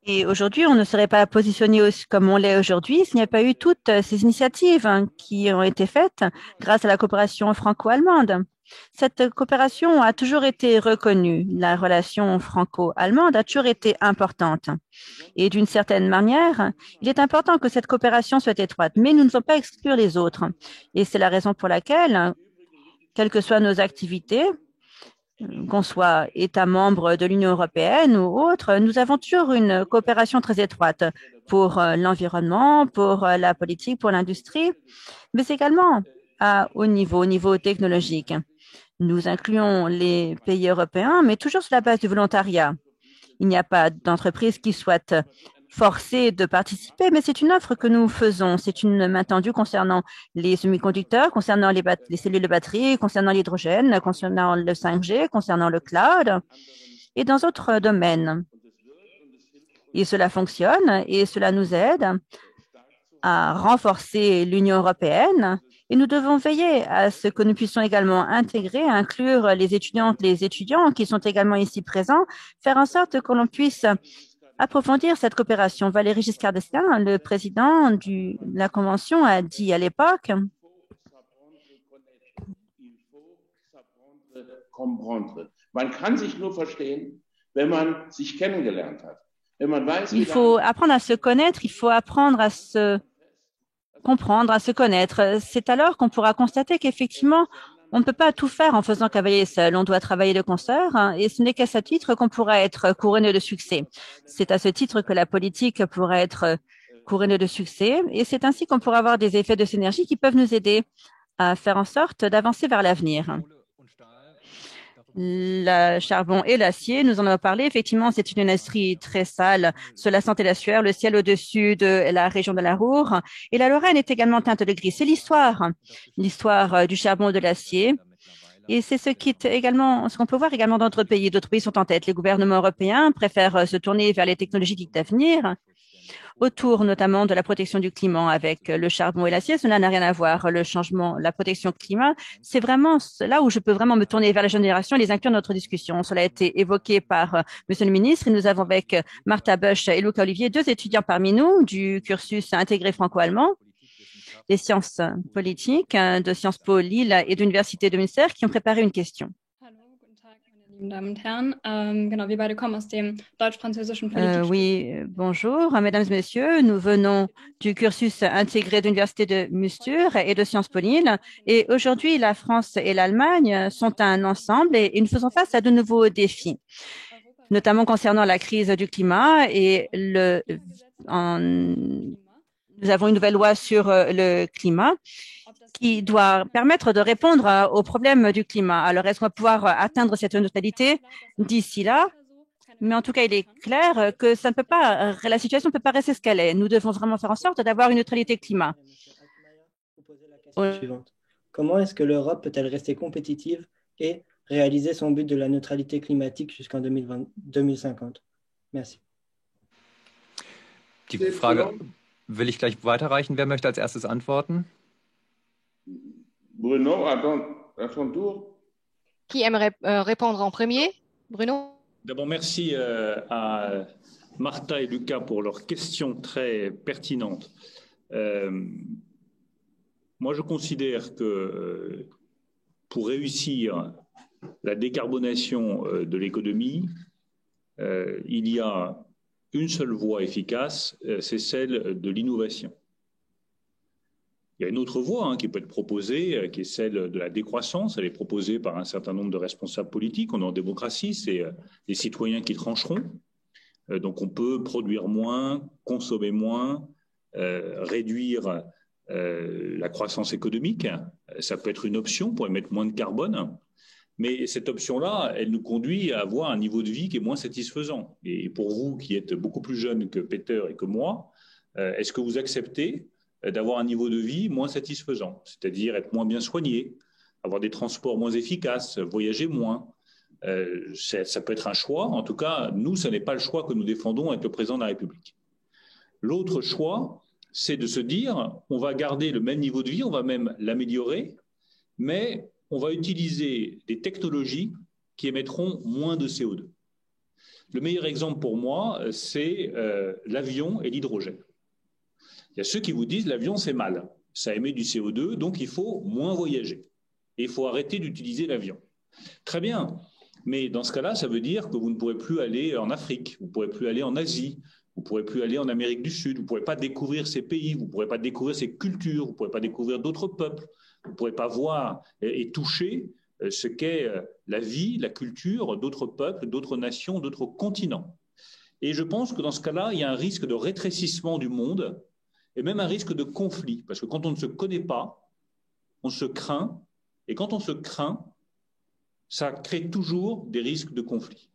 Et aujourd'hui, on ne serait pas positionné comme on l'est aujourd'hui s'il n'y a pas eu toutes ces initiatives qui ont été faites grâce à la coopération franco-allemande. Cette coopération a toujours été reconnue. La relation franco-allemande a toujours été importante. Et d'une certaine manière, il est important que cette coopération soit étroite, mais nous ne devons pas exclure les autres. Et c'est la raison pour laquelle, quelles que soient nos activités, qu'on soit État membre de l'Union européenne ou autre, nous avons toujours une coopération très étroite pour l'environnement, pour la politique, pour l'industrie, mais également au niveau technologique. Nous incluons les pays européens, mais toujours sur la base du volontariat. Il n'y a pas d'entreprise qui soit forcés de participer, mais c'est une offre que nous faisons. C'est une main tendue concernant les semi-conducteurs, concernant les cellules de batterie, concernant l'hydrogène, concernant le 5G, concernant le cloud et dans d'autres domaines. Et cela fonctionne et cela nous aide à renforcer l'Union européenne. Et nous devons veiller à ce que nous puissions également intégrer, inclure les étudiantes, les étudiants qui sont également ici présents, faire en sorte que l'on puisse approfondir cette coopération. Valéry Giscard d'Estaing, le président de la Convention, a dit à l'époque il faut apprendre à se connaître, il faut apprendre à se comprendre, à se connaître. C'est alors qu'on pourra constater qu'effectivement, on ne peut pas tout faire en faisant cavalier seul. On doit travailler de concert et ce n'est qu'à ce titre qu'on pourra être couronné de succès. C'est à ce titre que la politique pourra être couronnée de succès et c'est ainsi qu'on pourra avoir des effets de synergie qui peuvent nous aider à faire en sorte d'avancer vers l'avenir. Le charbon et l'acier, nous en avons parlé. Effectivement, c'est une industrie très sale. Cela sentait la sueur, le ciel au-dessus de la région de la Ruhr. Et la Lorraine est également teinte de gris. C'est l'histoire du charbon et de l'acier. Et c'est ce qu'on peut voir également dans d'autres pays. D'autres pays sont en tête. Les gouvernements européens préfèrent se tourner vers les technologies dites d'avenir, autour notamment de la protection du climat avec le charbon et l'acier. Cela n'a rien à voir. Le changement, la protection climat, c'est vraiment là où je peux vraiment me tourner vers la génération et les inclure dans notre discussion. Cela a été évoqué par Monsieur le ministre et nous avons avec Martha Bush et Luca Olivier, deux étudiants parmi nous du cursus intégré franco-allemand, des sciences politiques de Sciences Po Lille et de l'Université de Münster qui ont préparé une question. Oui, bonjour, mesdames et messieurs. Nous venons du cursus intégré de l'Université de Münster et de Sciences Po Lille. Et aujourd'hui, la France et l'Allemagne sont un ensemble et nous faisons face à de nouveaux défis, notamment concernant la crise du climat et nous avons une nouvelle loi sur le climat qui doit permettre de répondre aux problèmes du climat. Alors, est-ce qu'on va pouvoir atteindre cette neutralité d'ici là? Mais en tout cas, il est clair que la situation ne peut pas rester ce qu'elle est. Nous devons vraiment faire en sorte d'avoir une neutralité climat. Comment est-ce que l'Europe peut-elle rester compétitive et réaliser son but de la neutralité climatique jusqu'en 2050? Merci. Die Frage will ich gleich weiterreichen. Wer möchte als erstes antworten? Bruno, à ton tour. Qui aimerait répondre en premier? Bruno? D'abord, merci à Martha et Lucas pour leurs questions très pertinentes. Moi, je considère que pour réussir la décarbonation de l'économie, il y a une seule voie efficace, c'est celle de l'innovation. Il y a une autre voie qui peut être proposée, qui est celle de la décroissance. Elle est proposée par un certain nombre de responsables politiques. On est en démocratie, c'est les citoyens qui trancheront. Donc on peut produire moins, consommer moins, réduire la croissance économique. Ça peut être une option pour émettre moins de carbone. Mais cette option-là, elle nous conduit à avoir un niveau de vie qui est moins satisfaisant. Et pour vous, qui êtes beaucoup plus jeunes que Peter et que moi, est-ce que vous acceptez d'avoir un niveau de vie moins satisfaisant, c'est-à-dire être moins bien soigné, avoir des transports moins efficaces, voyager moins? Ça peut être un choix. En tout cas, nous, ce n'est pas le choix que nous défendons avec le président de la République. L'autre choix, c'est de se dire, on va garder le même niveau de vie, on va même l'améliorer, mais on va utiliser des technologies qui émettront moins de CO2. Le meilleur exemple pour moi, c'est l'avion et l'hydrogène. Il y a ceux qui vous disent l'avion c'est mal, ça émet du CO2, donc il faut moins voyager. Et il faut arrêter d'utiliser l'avion. Très bien, mais dans ce cas-là, ça veut dire que vous ne pourrez plus aller en Afrique, vous ne pourrez plus aller en Asie, vous ne pourrez plus aller en Amérique du Sud, vous ne pourrez pas découvrir ces pays, vous ne pourrez pas découvrir ces cultures, vous ne pourrez pas découvrir d'autres peuples, vous ne pourrez pas voir et toucher ce qu'est la vie, la culture d'autres peuples, d'autres nations, d'autres continents. Et je pense que dans ce cas-là, il y a un risque de rétrécissement du monde et même un risque de conflit, parce que quand on ne se connaît pas, on se craint, et quand on se craint, ça crée toujours des risques de conflit.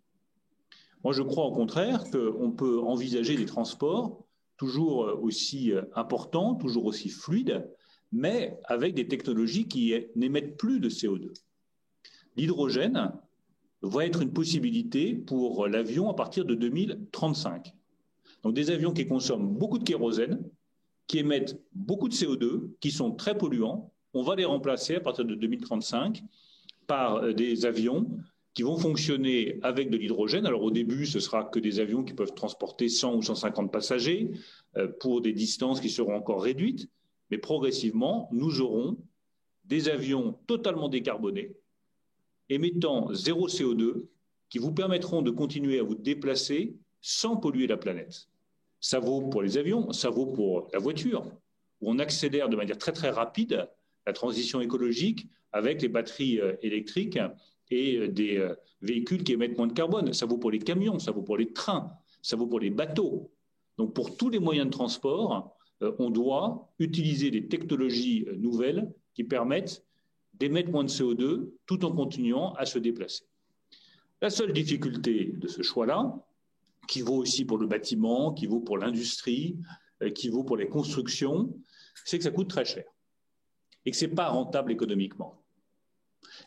Moi, je crois au contraire qu'on peut envisager des transports toujours aussi importants, toujours aussi fluides, mais avec des technologies qui n'émettent plus de CO2. L'hydrogène va être une possibilité pour l'avion à partir de 2035. Donc des avions qui consomment beaucoup de kérosène, qui émettent beaucoup de CO2, qui sont très polluants, on va les remplacer à partir de 2035 par des avions qui vont fonctionner avec de l'hydrogène. Alors au début, ce sera que des avions qui peuvent transporter 100 ou 150 passagers pour des distances qui seront encore réduites, mais progressivement, nous aurons des avions totalement décarbonés, émettant zéro CO2, qui vous permettront de continuer à vous déplacer sans polluer la planète. Ça vaut pour les avions, ça vaut pour la voiture, où on accélère de manière très très rapide la transition écologique avec les batteries électriques et des véhicules qui émettent moins de carbone. Ça vaut pour les camions, ça vaut pour les trains, ça vaut pour les bateaux. Donc pour tous les moyens de transport, on doit utiliser des technologies nouvelles qui permettent d'émettre moins de CO2 tout en continuant à se déplacer. La seule difficulté de ce choix-là, qui vaut aussi pour le bâtiment, qui vaut pour l'industrie, qui vaut pour les constructions, c'est que ça coûte très cher et que ce n'est pas rentable économiquement.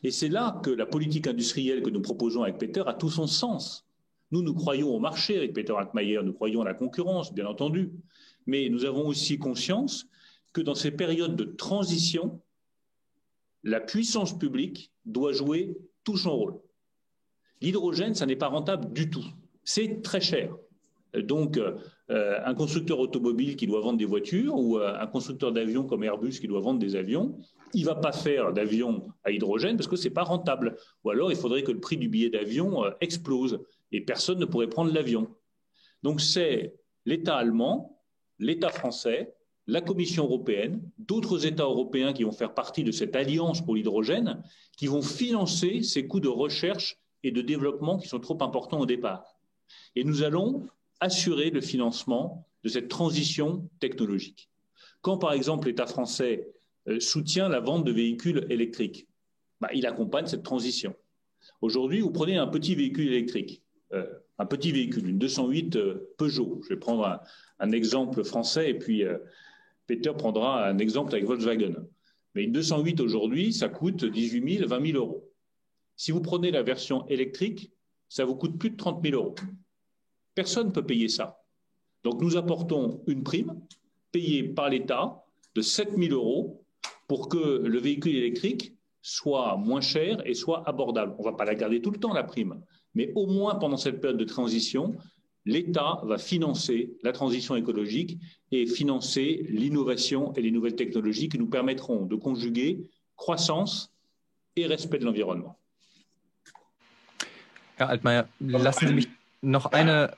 Et c'est là que la politique industrielle que nous proposons avec Peter a tout son sens. Nous croyons au marché avec Peter Altmaier, nous croyons à la concurrence, bien entendu, mais nous avons aussi conscience que dans ces périodes de transition, la puissance publique doit jouer tout son rôle. L'hydrogène, ça n'est pas rentable du tout. C'est très cher. Donc, un constructeur automobile qui doit vendre des voitures ou un constructeur d'avions comme Airbus qui doit vendre des avions, il ne va pas faire d'avion à hydrogène parce que ce n'est pas rentable. Ou alors, il faudrait que le prix du billet d'avion explose et personne ne pourrait prendre l'avion. Donc, c'est l'État allemand, l'État français, la Commission européenne, d'autres États européens qui vont faire partie de cette alliance pour l'hydrogène, qui vont financer ces coûts de recherche et de développement qui sont trop importants au départ. Et nous allons assurer le financement de cette transition technologique. Quand, par exemple, l'État français soutient la vente de véhicules électriques, il accompagne cette transition. Aujourd'hui, vous prenez un petit véhicule électrique, une 208 Peugeot. Je vais prendre un exemple français et puis Peter prendra un exemple avec Volkswagen. Mais une 208 aujourd'hui, ça coûte 18 000, 20 000 euros. Si vous prenez la version électrique, ça vous coûte plus de 30 000 euros. Personne ne peut payer ça. Donc nous apportons une prime payée par l'État de 7 000 euros pour que le véhicule électrique soit moins cher et soit abordable. On ne va pas la garder tout le temps, la prime, mais au moins pendant cette période de transition, l'État va financer la transition écologique et financer l'innovation et les nouvelles technologies qui nous permettront de conjuguer croissance et respect de l'environnement. Herr Altmaier, lassen Sie mich noch eine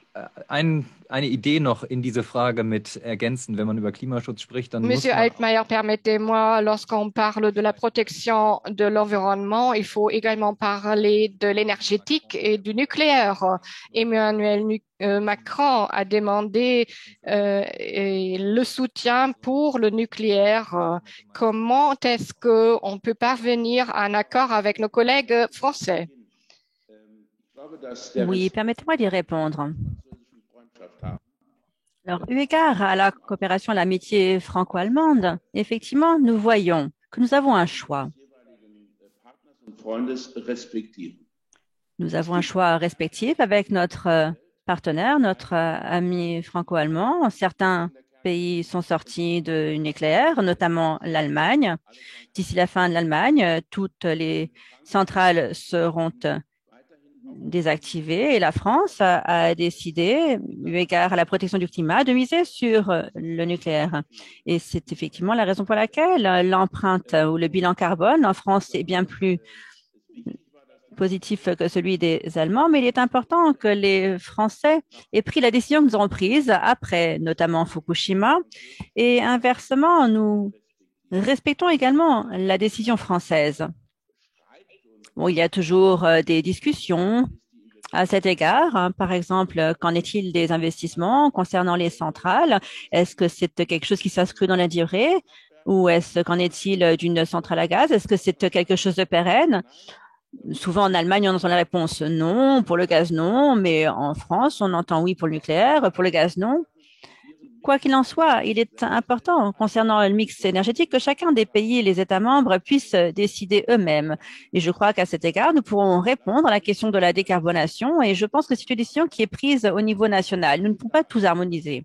Idee noch in diese Frage mit ergänzen. Wenn man über Klimaschutz spricht, dann Monsieur Altmaier, permettez-moi, lorsqu'on parle de la protection de l'environnement, il faut également parler de l'énergétique et du nucléaire. Emmanuel Macron a demandé le soutien pour le nucléaire. Comment est-ce qu'on peut parvenir à un accord avec nos collègues français? Oui, permettez-moi d'y répondre. Alors, eu égard à la coopération et à l'amitié franco-allemande, effectivement, nous voyons que nous avons un choix. Nous avons un choix respectif avec notre partenaire, notre ami franco-allemand. Certains pays sont sortis du nucléaire, notamment l'Allemagne. D'ici la fin de l'Allemagne, toutes les centrales seront désactivée et la France a décidé, eu égard à la protection du climat, de miser sur le nucléaire. Et c'est effectivement la raison pour laquelle l'empreinte ou le bilan carbone en France est bien plus positif que celui des Allemands, mais il est important que les Français aient pris la décision que nous avons prise après notamment Fukushima et inversement, nous respectons également la décision française. Bon, il y a toujours des discussions à cet égard. Par exemple, qu'en est-il des investissements concernant les centrales? Est-ce que c'est quelque chose qui s'inscrit dans la durée ou qu'en est-il d'une centrale à gaz? Est-ce que c'est quelque chose de pérenne? Souvent en Allemagne, on entend la réponse non, pour le gaz non, mais en France, on entend oui pour le nucléaire, pour le gaz non. Quoi qu'il en soit, il est important concernant le mix énergétique que chacun des pays et les États membres puissent décider eux-mêmes. Et je crois qu'à cet égard, nous pourrons répondre à la question de la décarbonation et je pense que c'est une décision qui est prise au niveau national. Nous ne pouvons pas tous harmoniser.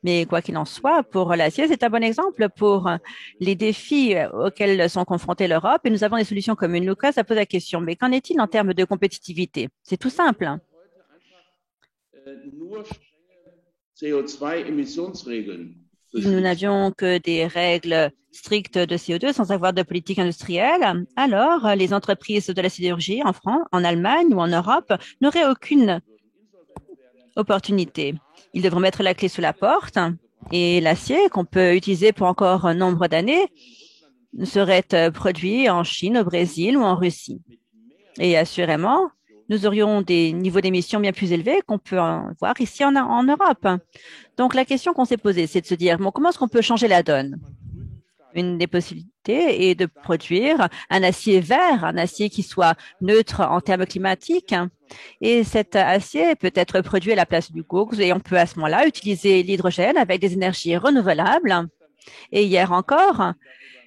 Mais quoi qu'il en soit, pour l'acier, c'est un bon exemple pour les défis auxquels sont confrontés l'Europe et nous avons des solutions communes. Lucas a posé la question, mais qu'en est-il en termes de compétitivité? C'est tout simple. Si nous n'avions que des règles strictes de CO2 sans avoir de politique industrielle, alors les entreprises de la sidérurgie en France, en Allemagne ou en Europe n'auraient aucune opportunité. Ils devront mettre la clé sous la porte et l'acier qu'on peut utiliser pour encore un nombre d'années serait produit en Chine, au Brésil ou en Russie. Et assurément, nous aurions des niveaux d'émissions bien plus élevés qu'on peut en voir ici en Europe. Donc, la question qu'on s'est posée, c'est de se dire, bon, comment est-ce qu'on peut changer la donne? Une des possibilités est de produire un acier vert, un acier qui soit neutre en termes climatiques. Et cet acier peut être produit à la place du coke et on peut à ce moment-là utiliser l'hydrogène avec des énergies renouvelables. Et hier encore,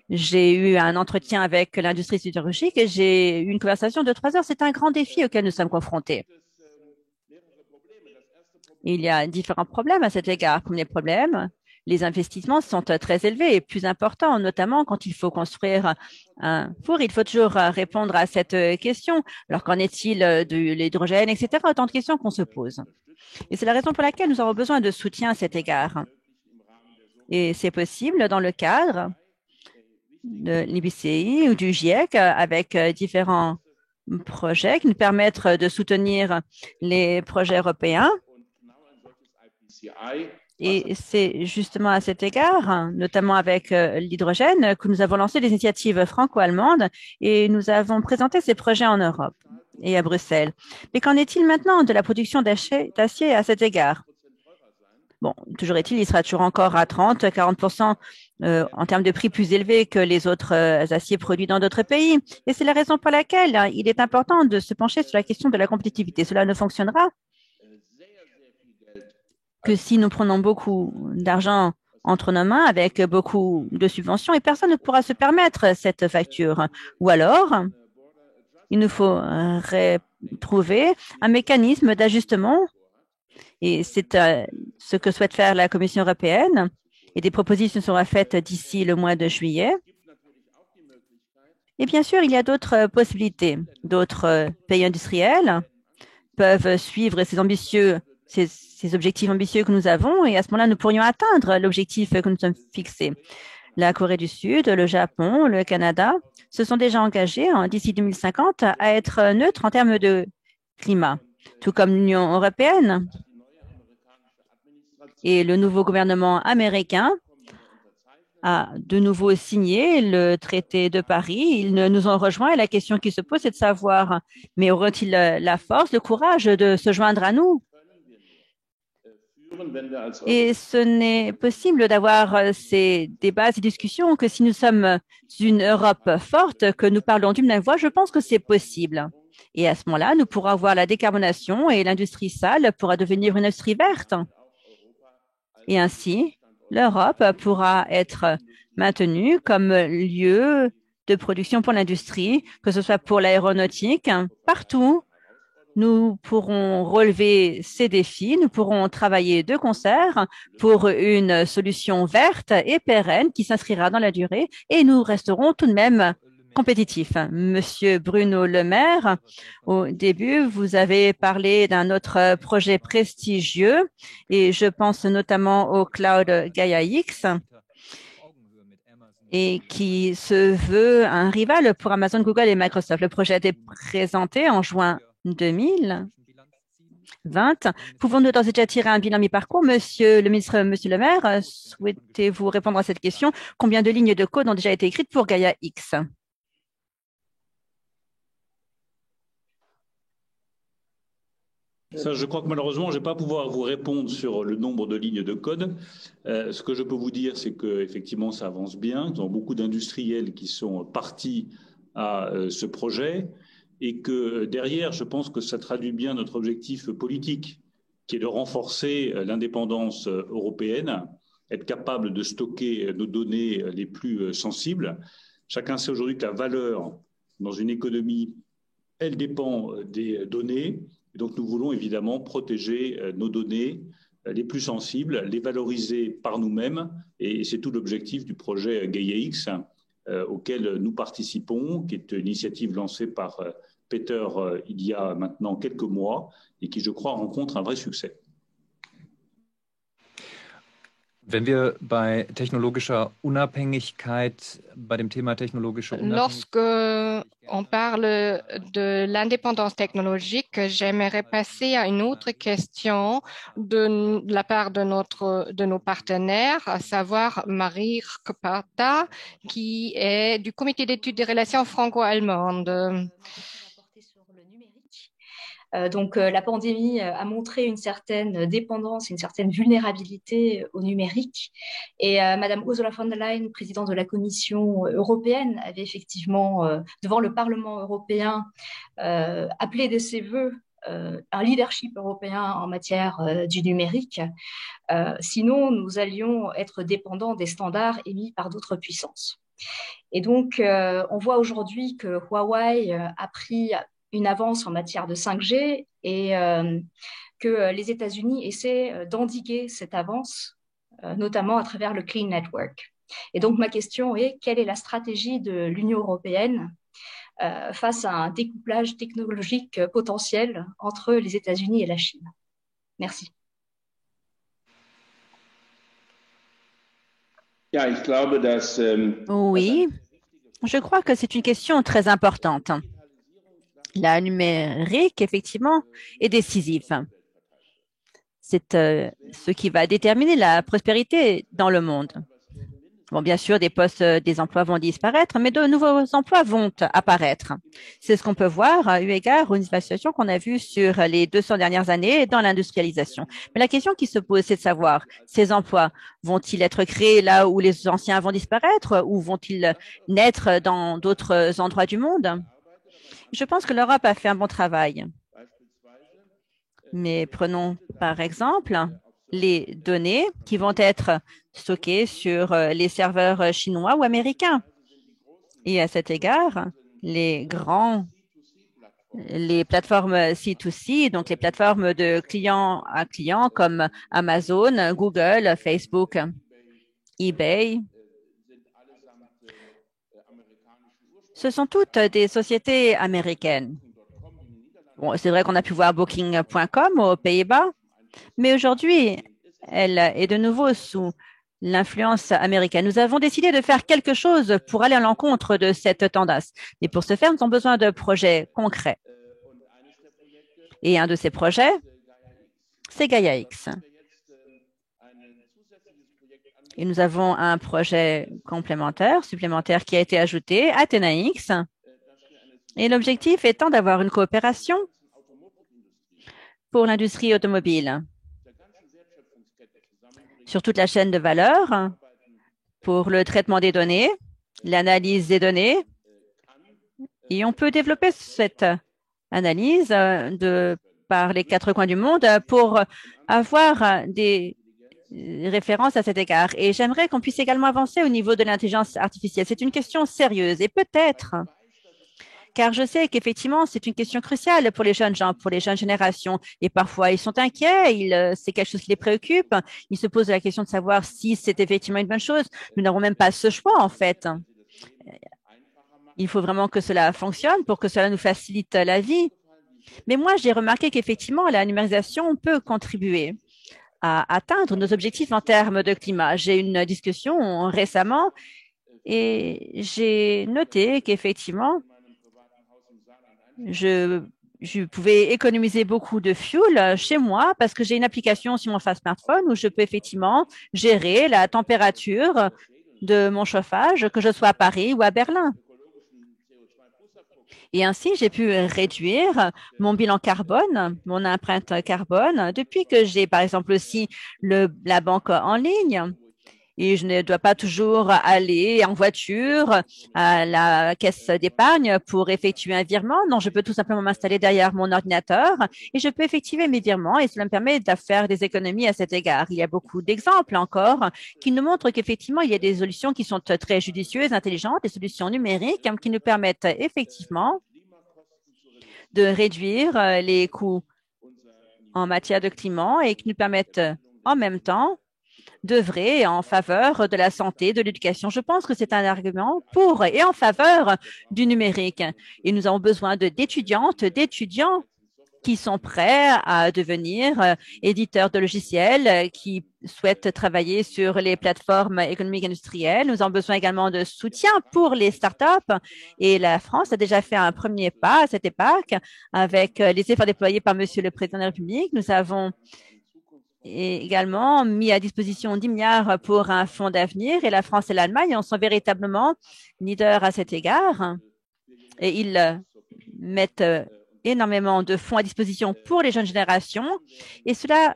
j'ai eu un entretien avec l'industrie sidérurgique et j'ai eu une conversation de 3 heures. C'est un grand défi auquel nous sommes confrontés. Il y a différents problèmes à cet égard. Premiers problèmes, les investissements sont très élevés et plus importants, notamment quand il faut construire un four. Il faut toujours répondre à cette question. Alors, qu'en est-il de l'hydrogène, etc. Autant de questions qu'on se pose. Et c'est la raison pour laquelle nous avons besoin de soutien à cet égard. Et c'est possible dans le cadre de l'IBCI ou du GIEC avec différents projets qui nous permettent de soutenir les projets européens. Et c'est justement à cet égard, notamment avec l'hydrogène, que nous avons lancé des initiatives franco-allemandes et nous avons présenté ces projets en Europe et à Bruxelles. Mais qu'en est-il maintenant de la production d'acier à cet égard? Bon, toujours est-il, il sera toujours encore à 30-40% en termes de prix plus élevés que les autres aciers produits dans d'autres pays. Et c'est la raison pour laquelle il est important de se pencher sur la question de la compétitivité. Cela ne fonctionnera que si nous prenons beaucoup d'argent entre nos mains avec beaucoup de subventions et personne ne pourra se permettre cette facture. Ou alors, il nous faut trouver un mécanisme d'ajustement et c'est ce que souhaite faire la Commission européenne et des propositions seront faites d'ici le mois de juillet. Et bien sûr, il y a d'autres possibilités. D'autres pays industriels peuvent suivre ces objectifs ambitieux que nous avons et à ce moment-là, nous pourrions atteindre l'objectif que nous sommes fixés. La Corée du Sud, le Japon, le Canada se sont déjà engagés d'ici 2050 à être neutres en termes de climat, tout comme l'Union européenne. Et le nouveau gouvernement américain a de nouveau signé le traité de Paris. Ils nous ont rejoints et la question qui se pose, c'est de savoir, mais auront-ils la force, le courage de se joindre à nous? Et ce n'est possible d'avoir ces débats, ces discussions que si nous sommes une Europe forte, que nous parlons d'une même voix, je pense que c'est possible. Et à ce moment-là, nous pourrons avoir la décarbonation et l'industrie sale pourra devenir une industrie verte. Et ainsi, l'Europe pourra être maintenue comme lieu de production pour l'industrie, que ce soit pour l'aéronautique, partout. Nous pourrons relever ces défis, nous pourrons travailler de concert pour une solution verte et pérenne qui s'inscrira dans la durée et nous resterons tout de même compétitifs. Monsieur Bruno Le Maire, au début, vous avez parlé d'un autre projet prestigieux et je pense notamment au Cloud Gaia X et qui se veut un rival pour Amazon, Google et Microsoft. Le projet a été présenté en juin 2020. Pouvons-nous d'ores et déjà tirer un bilan mi-parcours? Monsieur le ministre, monsieur le maire, souhaitez-vous répondre à cette question? Combien de lignes de code ont déjà été écrites pour Gaia X? Ça, je crois que malheureusement, je ne vais pas pouvoir vous répondre sur le nombre de lignes de code. Ce que je peux vous dire, c'est qu'effectivement, ça avance bien. Nous avons beaucoup d'industriels qui sont partis à ce projet. et que derrière, je pense que ça traduit bien notre objectif politique, qui est de renforcer l'indépendance européenne, être capable de stocker nos données les plus sensibles. Chacun sait aujourd'hui que la valeur dans une économie, elle dépend des données. Donc, nous voulons évidemment protéger nos données les plus sensibles, les valoriser par nous-mêmes. Et c'est tout l'objectif du projet Gaia-X auquel nous participons, qui est une initiative lancée par Peter il y a maintenant quelques mois et qui, je crois, rencontre un vrai succès. Wenn wir bei technologischer Unabhängigkeit, bei dem Thema technologische Unabhängigkeit… Lorsque on parle de l'indépendance technologique, j'aimerais passer à une autre question de la part de nos partenaires, à savoir Marie Kpata, qui est du Comité d'études des relations franco-allemandes. Donc, la pandémie a montré une certaine dépendance, une certaine vulnérabilité au numérique. Et Madame Ursula von der Leyen, présidente de la Commission européenne, avait effectivement, devant le Parlement européen, appelé de ses vœux un leadership européen en matière du numérique. Sinon, nous allions être dépendants des standards émis par d'autres puissances. Et donc, on voit aujourd'hui que Huawei a pris une avance en matière de 5G et que les États-Unis essaient d'endiguer cette avance, notamment à travers le Clean Network. Et donc, ma question est, quelle est la stratégie de l'Union européenne face à un découplage technologique potentiel entre les États-Unis et la Chine? Merci. Oui, je crois que c'est une question très importante. La numérique, effectivement, est décisive. C'est ce qui va déterminer la prospérité dans le monde. Bon, bien sûr, des emplois vont disparaître, mais de nouveaux emplois vont apparaître. C'est ce qu'on peut voir eu égard aux situations qu'on a vues sur les 200 dernières années dans l'industrialisation. Mais la question qui se pose, c'est de savoir, ces emplois vont-ils être créés là où les anciens vont disparaître ou vont-ils naître dans d'autres endroits du monde? Je pense que l'Europe a fait un bon travail. Mais prenons par exemple les données qui vont être stockées sur les serveurs chinois ou américains. Et à cet égard, les plateformes C2C, donc les plateformes de client à client comme Amazon, Google, Facebook, eBay, ce sont toutes des sociétés américaines. Bon, c'est vrai qu'on a pu voir Booking.com aux Pays-Bas, mais aujourd'hui, elle est de nouveau sous l'influence américaine. Nous avons décidé de faire quelque chose pour aller à l'encontre de cette tendance. Mais pour ce faire, nous avons besoin de projets concrets. Et un de ces projets, c'est Gaia-X. Et nous avons un projet supplémentaire qui a été ajouté, Athéna-X. Et l'objectif étant d'avoir une coopération pour l'industrie automobile sur toute la chaîne de valeur, pour le traitement des données, l'analyse des données. Et on peut développer cette analyse par les 4 coins du monde pour avoir des référence à cet égard. Et j'aimerais qu'on puisse également avancer au niveau de l'intelligence artificielle. C'est une question sérieuse et peut-être, car je sais qu'effectivement, c'est une question cruciale pour les jeunes gens, pour les jeunes générations. Et parfois, ils sont inquiets, c'est quelque chose qui les préoccupe. Ils se posent la question de savoir si c'est effectivement une bonne chose. Nous n'avons même pas ce choix, en fait. Il faut vraiment que cela fonctionne pour que cela nous facilite la vie. Mais moi, j'ai remarqué qu'effectivement, la numérisation peut contribuer à atteindre nos objectifs en termes de climat. J'ai eu une discussion récemment et j'ai noté qu'effectivement, je pouvais économiser beaucoup de fuel chez moi parce que j'ai une application sur mon smartphone où je peux effectivement gérer la température de mon chauffage, que je sois à Paris ou à Berlin. Et ainsi, j'ai pu réduire mon bilan carbone, mon empreinte carbone, depuis que j'ai, par exemple, aussi la banque en ligne. et je ne dois pas toujours aller en voiture à la caisse d'épargne pour effectuer un virement. Non, je peux tout simplement m'installer derrière mon ordinateur et je peux effectuer mes virements et cela me permet de faire des économies à cet égard. Il y a beaucoup d'exemples encore qui nous montrent qu'effectivement, il y a des solutions qui sont très judicieuses, intelligentes, des solutions numériques qui nous permettent effectivement de réduire les coûts en matière de climat et qui nous permettent en même temps d'œuvrer en faveur de la santé, de l'éducation. Je pense que c'est un argument pour et en faveur du numérique. Et nous avons besoin d'étudiants qui sont prêts à devenir éditeurs de logiciels, qui souhaitent travailler sur les plateformes économiques industrielles. Nous avons besoin également de soutien pour les startups. Et la France a déjà fait un premier pas à cette époque avec les efforts déployés par Monsieur le Président de la République. Nous avons également mis à disposition 10 milliards pour un fonds d'avenir et la France et l'Allemagne en sont véritablement leaders à cet égard et ils mettent énormément de fonds à disposition pour les jeunes générations et cela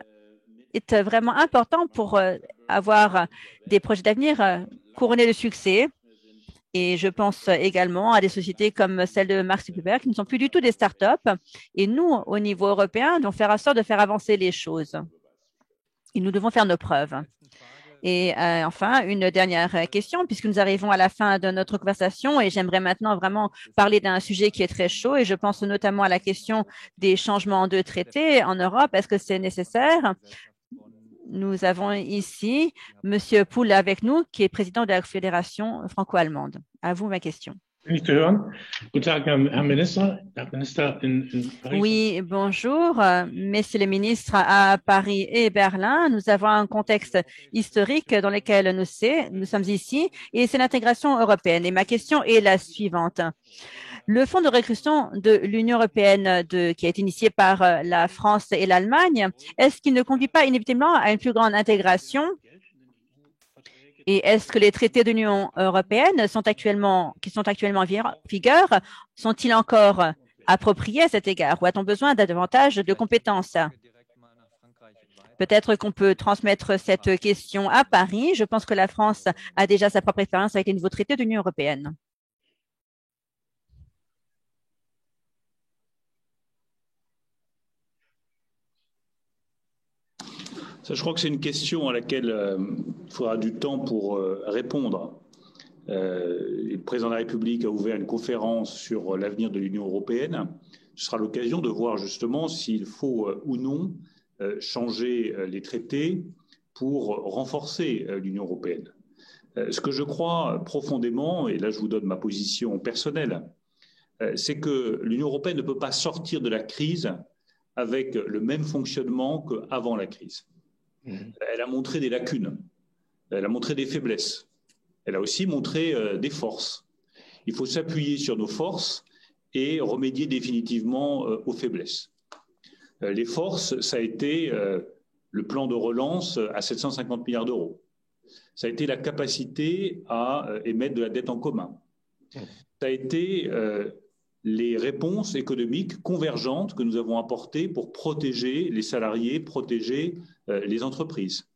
est vraiment important pour avoir des projets d'avenir couronnés de succès. Et je pense également à des sociétés comme celle de Mark Zuckerberg qui ne sont plus du tout des startups. Et nous, au niveau européen, devons faire en sorte de faire avancer les choses. Et nous devons faire nos preuves. Et enfin, une dernière question, puisque nous arrivons à la fin de notre conversation et j'aimerais maintenant vraiment parler d'un sujet qui est très chaud et je pense notamment à la question des changements de traités en Europe. Est-ce que c'est nécessaire? Nous avons ici Monsieur Poul avec nous, qui est président de la Fédération franco-allemande. À vous ma question. Oui, bonjour, messieurs les ministres à Paris et Berlin. Nous avons un contexte historique dans lequel nous sommes ici et c'est l'intégration européenne. Et ma question est la suivante. Le fonds de reconstruction de l'Union européenne qui a été initié par la France et l'Allemagne, est-ce qu'il ne conduit pas inévitablement à une plus grande intégration? Et est-ce que les traités de l'Union européenne qui sont actuellement en vigueur sont-ils encore appropriés à cet égard ou a-t-on besoin de davantage de compétences? Peut-être qu'on peut transmettre cette question à Paris. Je pense que la France a déjà sa propre expérience avec les nouveaux traités de l'Union européenne. Ça, je crois que c'est une question à laquelle il faudra du temps pour répondre. Le président de la République a ouvert une conférence sur l'avenir de l'Union européenne. Ce sera l'occasion de voir justement s'il faut ou non changer les traités pour renforcer l'Union européenne. Ce que je crois profondément, et là je vous donne ma position personnelle, c'est que l'Union européenne ne peut pas sortir de la crise avec le même fonctionnement qu'avant la crise. Elle a montré des lacunes, elle a montré des faiblesses, elle a aussi montré des forces. Il faut s'appuyer sur nos forces et remédier définitivement aux faiblesses. Les forces, ça a été le plan de relance à 750 milliards d'euros. Ça a été la capacité à émettre de la dette en commun. Ça a été les réponses économiques convergentes que nous avons apportées pour protéger les salariés, protéger les entreprises.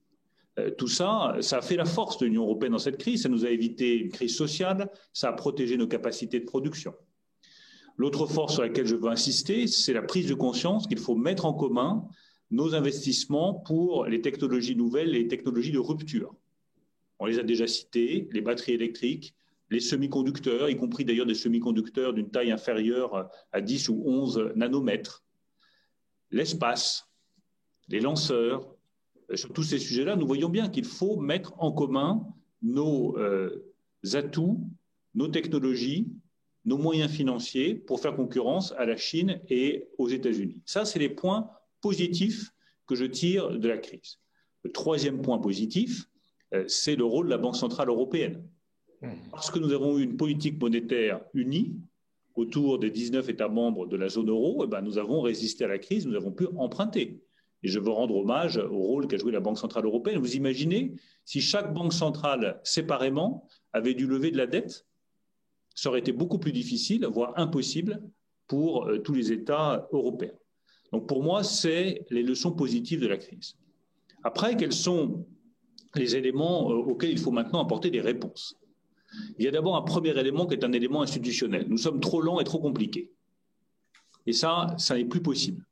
Tout ça, ça a fait la force de l'Union européenne dans cette crise. Ça nous a évité une crise sociale, ça a protégé nos capacités de production. L'autre force sur laquelle je veux insister, c'est la prise de conscience qu'il faut mettre en commun nos investissements pour les technologies nouvelles, les technologies de rupture. On les a déjà citées, les batteries électriques, les semi-conducteurs, y compris d'ailleurs des semi-conducteurs d'une taille inférieure à 10 ou 11 nanomètres, l'espace, les lanceurs. Sur tous ces sujets-là, nous voyons bien qu'il faut mettre en commun nos atouts, nos technologies, nos moyens financiers pour faire concurrence à la Chine et aux États-Unis. Ça, c'est les points positifs que je tire de la crise. Le troisième point positif, c'est le rôle de la Banque centrale européenne. Parce que nous avons eu une politique monétaire unie autour des 19 États membres de la zone euro, eh ben, nous avons résisté à la crise, nous avons pu emprunter. Et je veux rendre hommage au rôle qu'a joué la Banque centrale européenne. Vous imaginez si chaque banque centrale séparément avait dû lever de la dette, ça aurait été beaucoup plus difficile, voire impossible pour tous les États européens. Donc pour moi, c'est les leçons positives de la crise. Après, quelles sont les éléments auxquels il faut maintenant apporter des réponses. Il y a d'abord un premier élément qui est un élément institutionnel. Nous sommes trop lents et trop compliqués. Et ça n'est plus possible.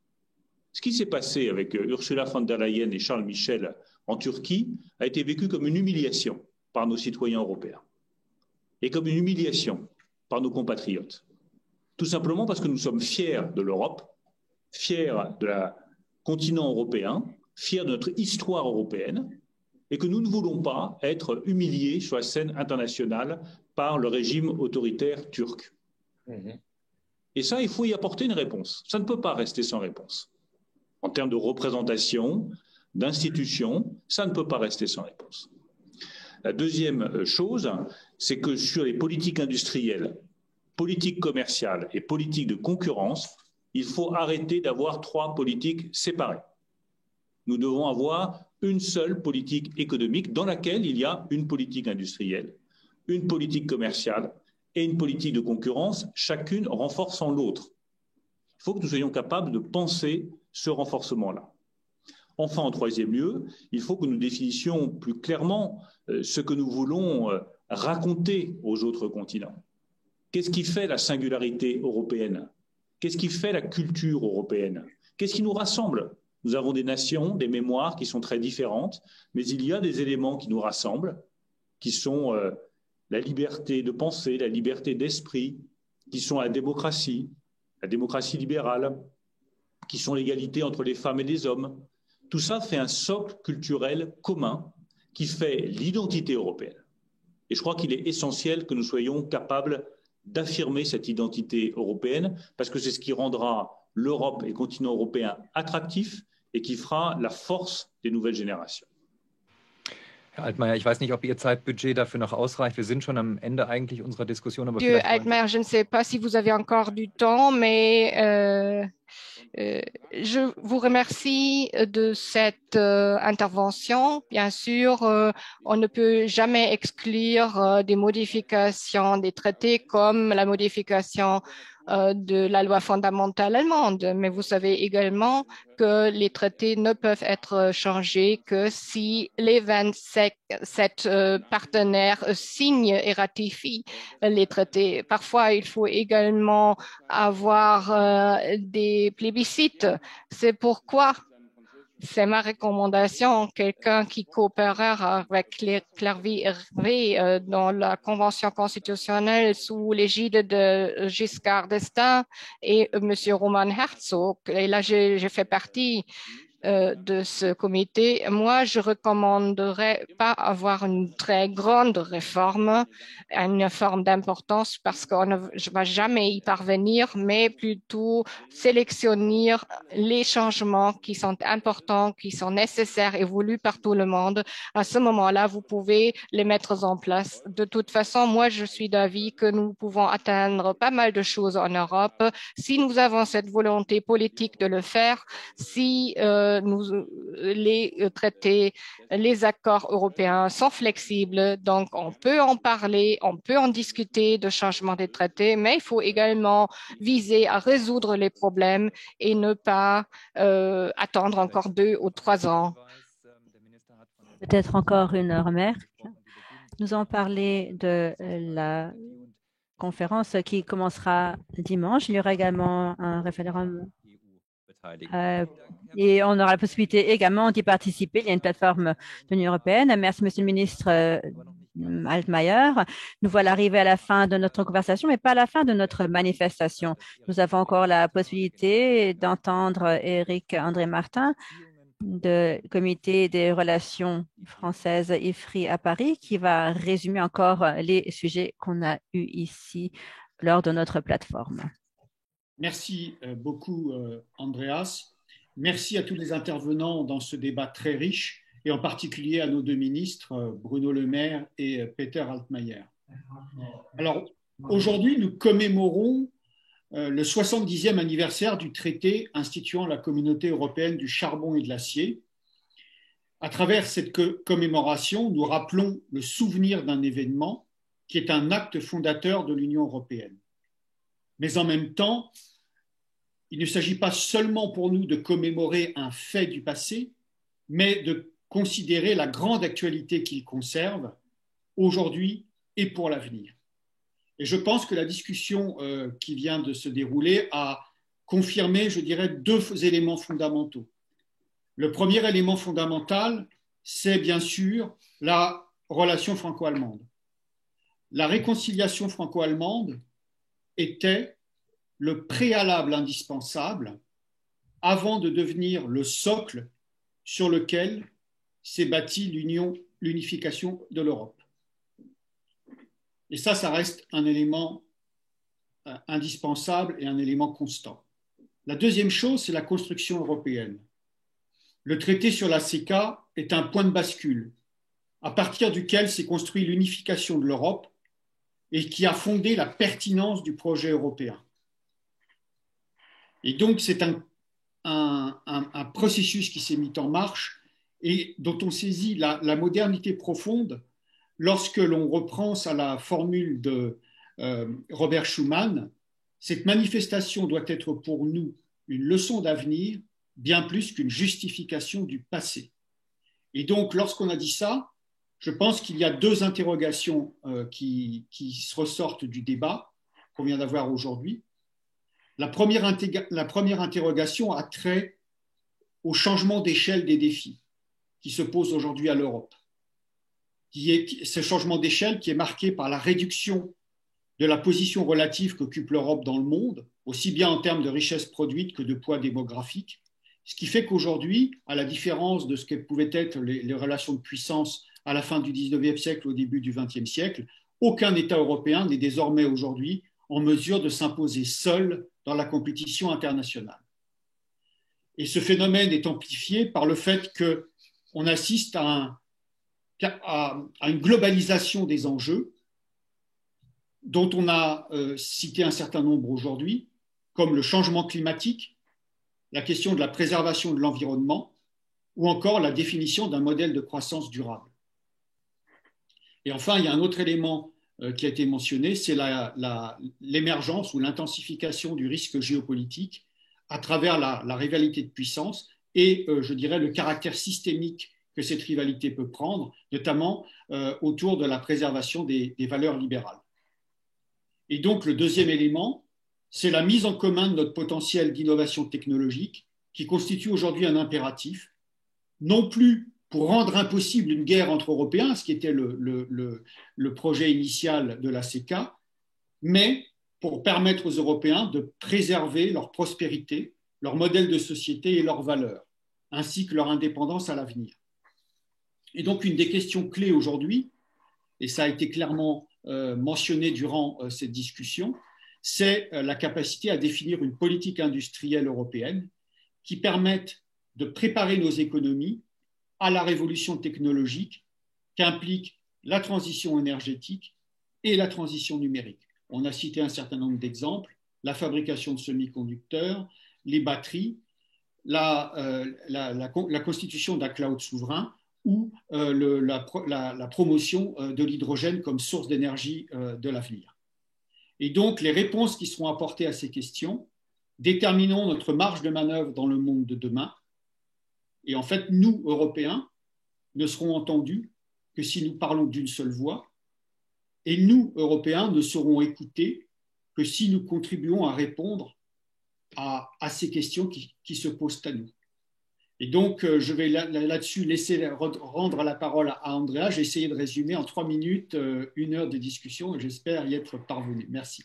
Ce qui s'est passé avec Ursula von der Leyen et Charles Michel en Turquie a été vécu comme une humiliation par nos citoyens européens et comme une humiliation par nos compatriotes. Tout simplement parce que nous sommes fiers de l'Europe, fiers de la continent européen, fiers de notre histoire européenne et que nous ne voulons pas être humiliés sur la scène internationale par le régime autoritaire turc. Et ça, il faut y apporter une réponse. Ça ne peut pas rester sans réponse. En termes de représentation, d'institutions, ça ne peut pas rester sans réponse. La deuxième chose, c'est que sur les politiques industrielles, politiques commerciales et politiques de concurrence, il faut arrêter d'avoir trois politiques séparées. Nous devons avoir une seule politique économique dans laquelle il y a une politique industrielle, une politique commerciale et une politique de concurrence, chacune renforçant l'autre. Il faut que nous soyons capables de penser ce renforcement-là. Enfin, en troisième lieu, il faut que nous définissions plus clairement ce que nous voulons raconter aux autres continents. Qu'est-ce qui fait la singularité européenne? Qu'est-ce qui fait la culture européenne? Qu'est-ce qui nous rassemble? Nous avons des nations, des mémoires qui sont très différentes, mais il y a des éléments qui nous rassemblent, qui sont la liberté de penser, la liberté d'esprit, qui sont la démocratie libérale, qui sont l'égalité entre les femmes et les hommes. Tout ça fait un socle culturel commun qui fait l'identité européenne. Et je crois qu'il est essentiel que nous soyons capables d'affirmer cette identité européenne, parce que c'est ce qui rendra l'Europe et le continent européen attractifs et qui fera la force des nouvelles générations. Herr Altmaier, ich weiß nicht, ob Ihr Zeitbudget dafür noch ausreicht. Wir sind schon am Ende eigentlich unserer Diskussion. Aber Monsieur Altmaier, je ne sais pas si vous avez encore du temps, mais je vous remercie de cette intervention. Bien sûr, on ne peut jamais exclure des modifications des traités comme la modification de la loi fondamentale allemande, mais vous savez également que les traités ne peuvent être changés que si les 27 partenaires signent et ratifient les traités. Parfois, il faut également avoir des plébiscites. C'est pourquoi c'est ma recommandation, quelqu'un qui coopérera avec Claire-Vie Hervé dans la Convention constitutionnelle sous l'égide de Giscard d'Estaing et M. Roman Herzog. Et là, j'ai fait partie de ce comité. Moi, je recommanderais pas avoir une très grande réforme, une forme d'importance parce qu'on ne va jamais y parvenir, mais plutôt sélectionner les changements qui sont importants, qui sont nécessaires et voulus par tout le monde. À ce moment-là, vous pouvez les mettre en place. De toute façon, moi, je suis d'avis que nous pouvons atteindre pas mal de choses en Europe si nous avons cette volonté politique de le faire, si les traités, les accords européens sont flexibles, donc on peut en parler, on peut en discuter de changement des traités, mais il faut également viser à résoudre les problèmes et ne pas attendre encore 2 ou 3 ans. Peut-être encore une remarque. Nous avons parlé de la conférence qui commencera dimanche. Il y aura également un référendum et on aura la possibilité également d'y participer. Il y a une plateforme de l'Union européenne. Merci, Monsieur le ministre Altmaier. Nous voilà arrivés à la fin de notre conversation, mais pas à la fin de notre manifestation. Nous avons encore la possibilité d'entendre Éric André Martin du Comité des relations françaises IFRI à Paris, qui va résumer encore les sujets qu'on a eus ici lors de notre plateforme. Merci beaucoup, Andreas. Merci à tous les intervenants dans ce débat très riche et en particulier à nos deux ministres, Bruno Le Maire et Peter Altmaier. Alors, aujourd'hui, nous commémorons le 70e anniversaire du traité instituant la Communauté européenne du charbon et de l'acier. À travers cette commémoration, nous rappelons le souvenir d'un événement qui est un acte fondateur de l'Union européenne. Mais en même temps, il ne s'agit pas seulement pour nous de commémorer un fait du passé, mais de considérer la grande actualité qu'il conserve aujourd'hui et pour l'avenir. Et je pense que la discussion qui vient de se dérouler a confirmé, je dirais, deux éléments fondamentaux. Le premier élément fondamental, c'est bien sûr la relation franco-allemande. La réconciliation franco-allemande était le préalable indispensable avant de devenir le socle sur lequel s'est bâtie l'unification de l'Europe. Et ça reste un élément indispensable et un élément constant. La deuxième chose, c'est la construction européenne. Le traité sur la CECA est un point de bascule, à partir duquel s'est construite l'unification de l'Europe et qui a fondé la pertinence du projet européen. Et donc, c'est un processus qui s'est mis en marche et dont on saisit la modernité profonde lorsque l'on reprend à la formule de Robert Schuman. Cette manifestation doit être pour nous une leçon d'avenir, bien plus qu'une justification du passé. Et donc, lorsqu'on a dit ça, je pense qu'il y a deux interrogations qui ressortent du débat qu'on vient d'avoir aujourd'hui. La première interrogation a trait au changement d'échelle des défis qui se posent aujourd'hui à l'Europe. Ce changement d'échelle qui est marqué par la réduction de la position relative qu'occupe l'Europe dans le monde, aussi bien en termes de richesse produite que de poids démographique, ce qui fait qu'aujourd'hui, à la différence de ce que pouvaient être les relations de puissance à la fin du 19e siècle, au début du 20e siècle, aucun État européen n'est désormais aujourd'hui en mesure de s'imposer seul dans la compétition internationale. Et ce phénomène est amplifié par le fait qu'on assiste à une globalisation des enjeux dont on a cité un certain nombre aujourd'hui, comme le changement climatique, la question de la préservation de l'environnement ou encore la définition d'un modèle de croissance durable. Et enfin, il y a un autre élément qui a été mentionné, c'est l'émergence ou l'intensification du risque géopolitique à travers la rivalité de puissance et, je dirais, le caractère systémique que cette rivalité peut prendre, notamment autour de la préservation des valeurs libérales. Et donc, le deuxième élément, c'est la mise en commun de notre potentiel d'innovation technologique qui constitue aujourd'hui un impératif, non plus pour rendre impossible une guerre entre Européens, ce qui était le projet initial de la CECA, mais pour permettre aux Européens de préserver leur prospérité, leur modèle de société et leurs valeurs, ainsi que leur indépendance à l'avenir. Et donc, une des questions clés aujourd'hui, et ça a été clairement mentionné durant cette discussion, c'est la capacité à définir une politique industrielle européenne qui permette de préparer nos économies à la révolution technologique qu'implique la transition énergétique et la transition numérique. On a cité un certain nombre d'exemples, la fabrication de semi-conducteurs, les batteries, la constitution d'un cloud souverain ou la promotion de l'hydrogène comme source d'énergie de l'avenir. Et donc, les réponses qui seront apportées à ces questions détermineront notre marge de manœuvre dans le monde de demain. Et en fait, nous, Européens, ne serons entendus que si nous parlons d'une seule voix. Et nous, Européens, ne serons écoutés que si nous contribuons à répondre à ces questions qui se posent à nous. Et donc, je vais là-dessus laisser rendre la parole à Andrea. J'ai essayé de résumer en 3 minutes 1 heure de discussion et j'espère y être parvenu. Merci.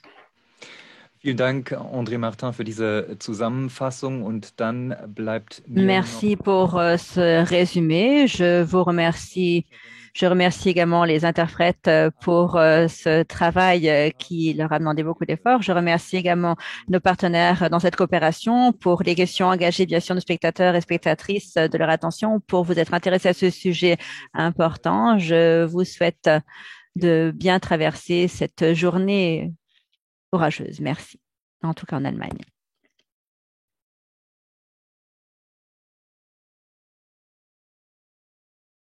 Vielen Dank, André Martin, für diese Zusammenfassung. Und dann bleibt mir Merci pour ce résumé. Je remercie également les interprètes pour ce travail qui leur a demandé beaucoup d'efforts. Je remercie également nos partenaires dans cette coopération pour les questions engagées, bien sûr, nos spectateurs et spectatrices de leur attention pour vous être intéressés à ce sujet important. Je vous souhaite de bien traverser cette journée orageuse. Merci. En tout cas en Allemagne.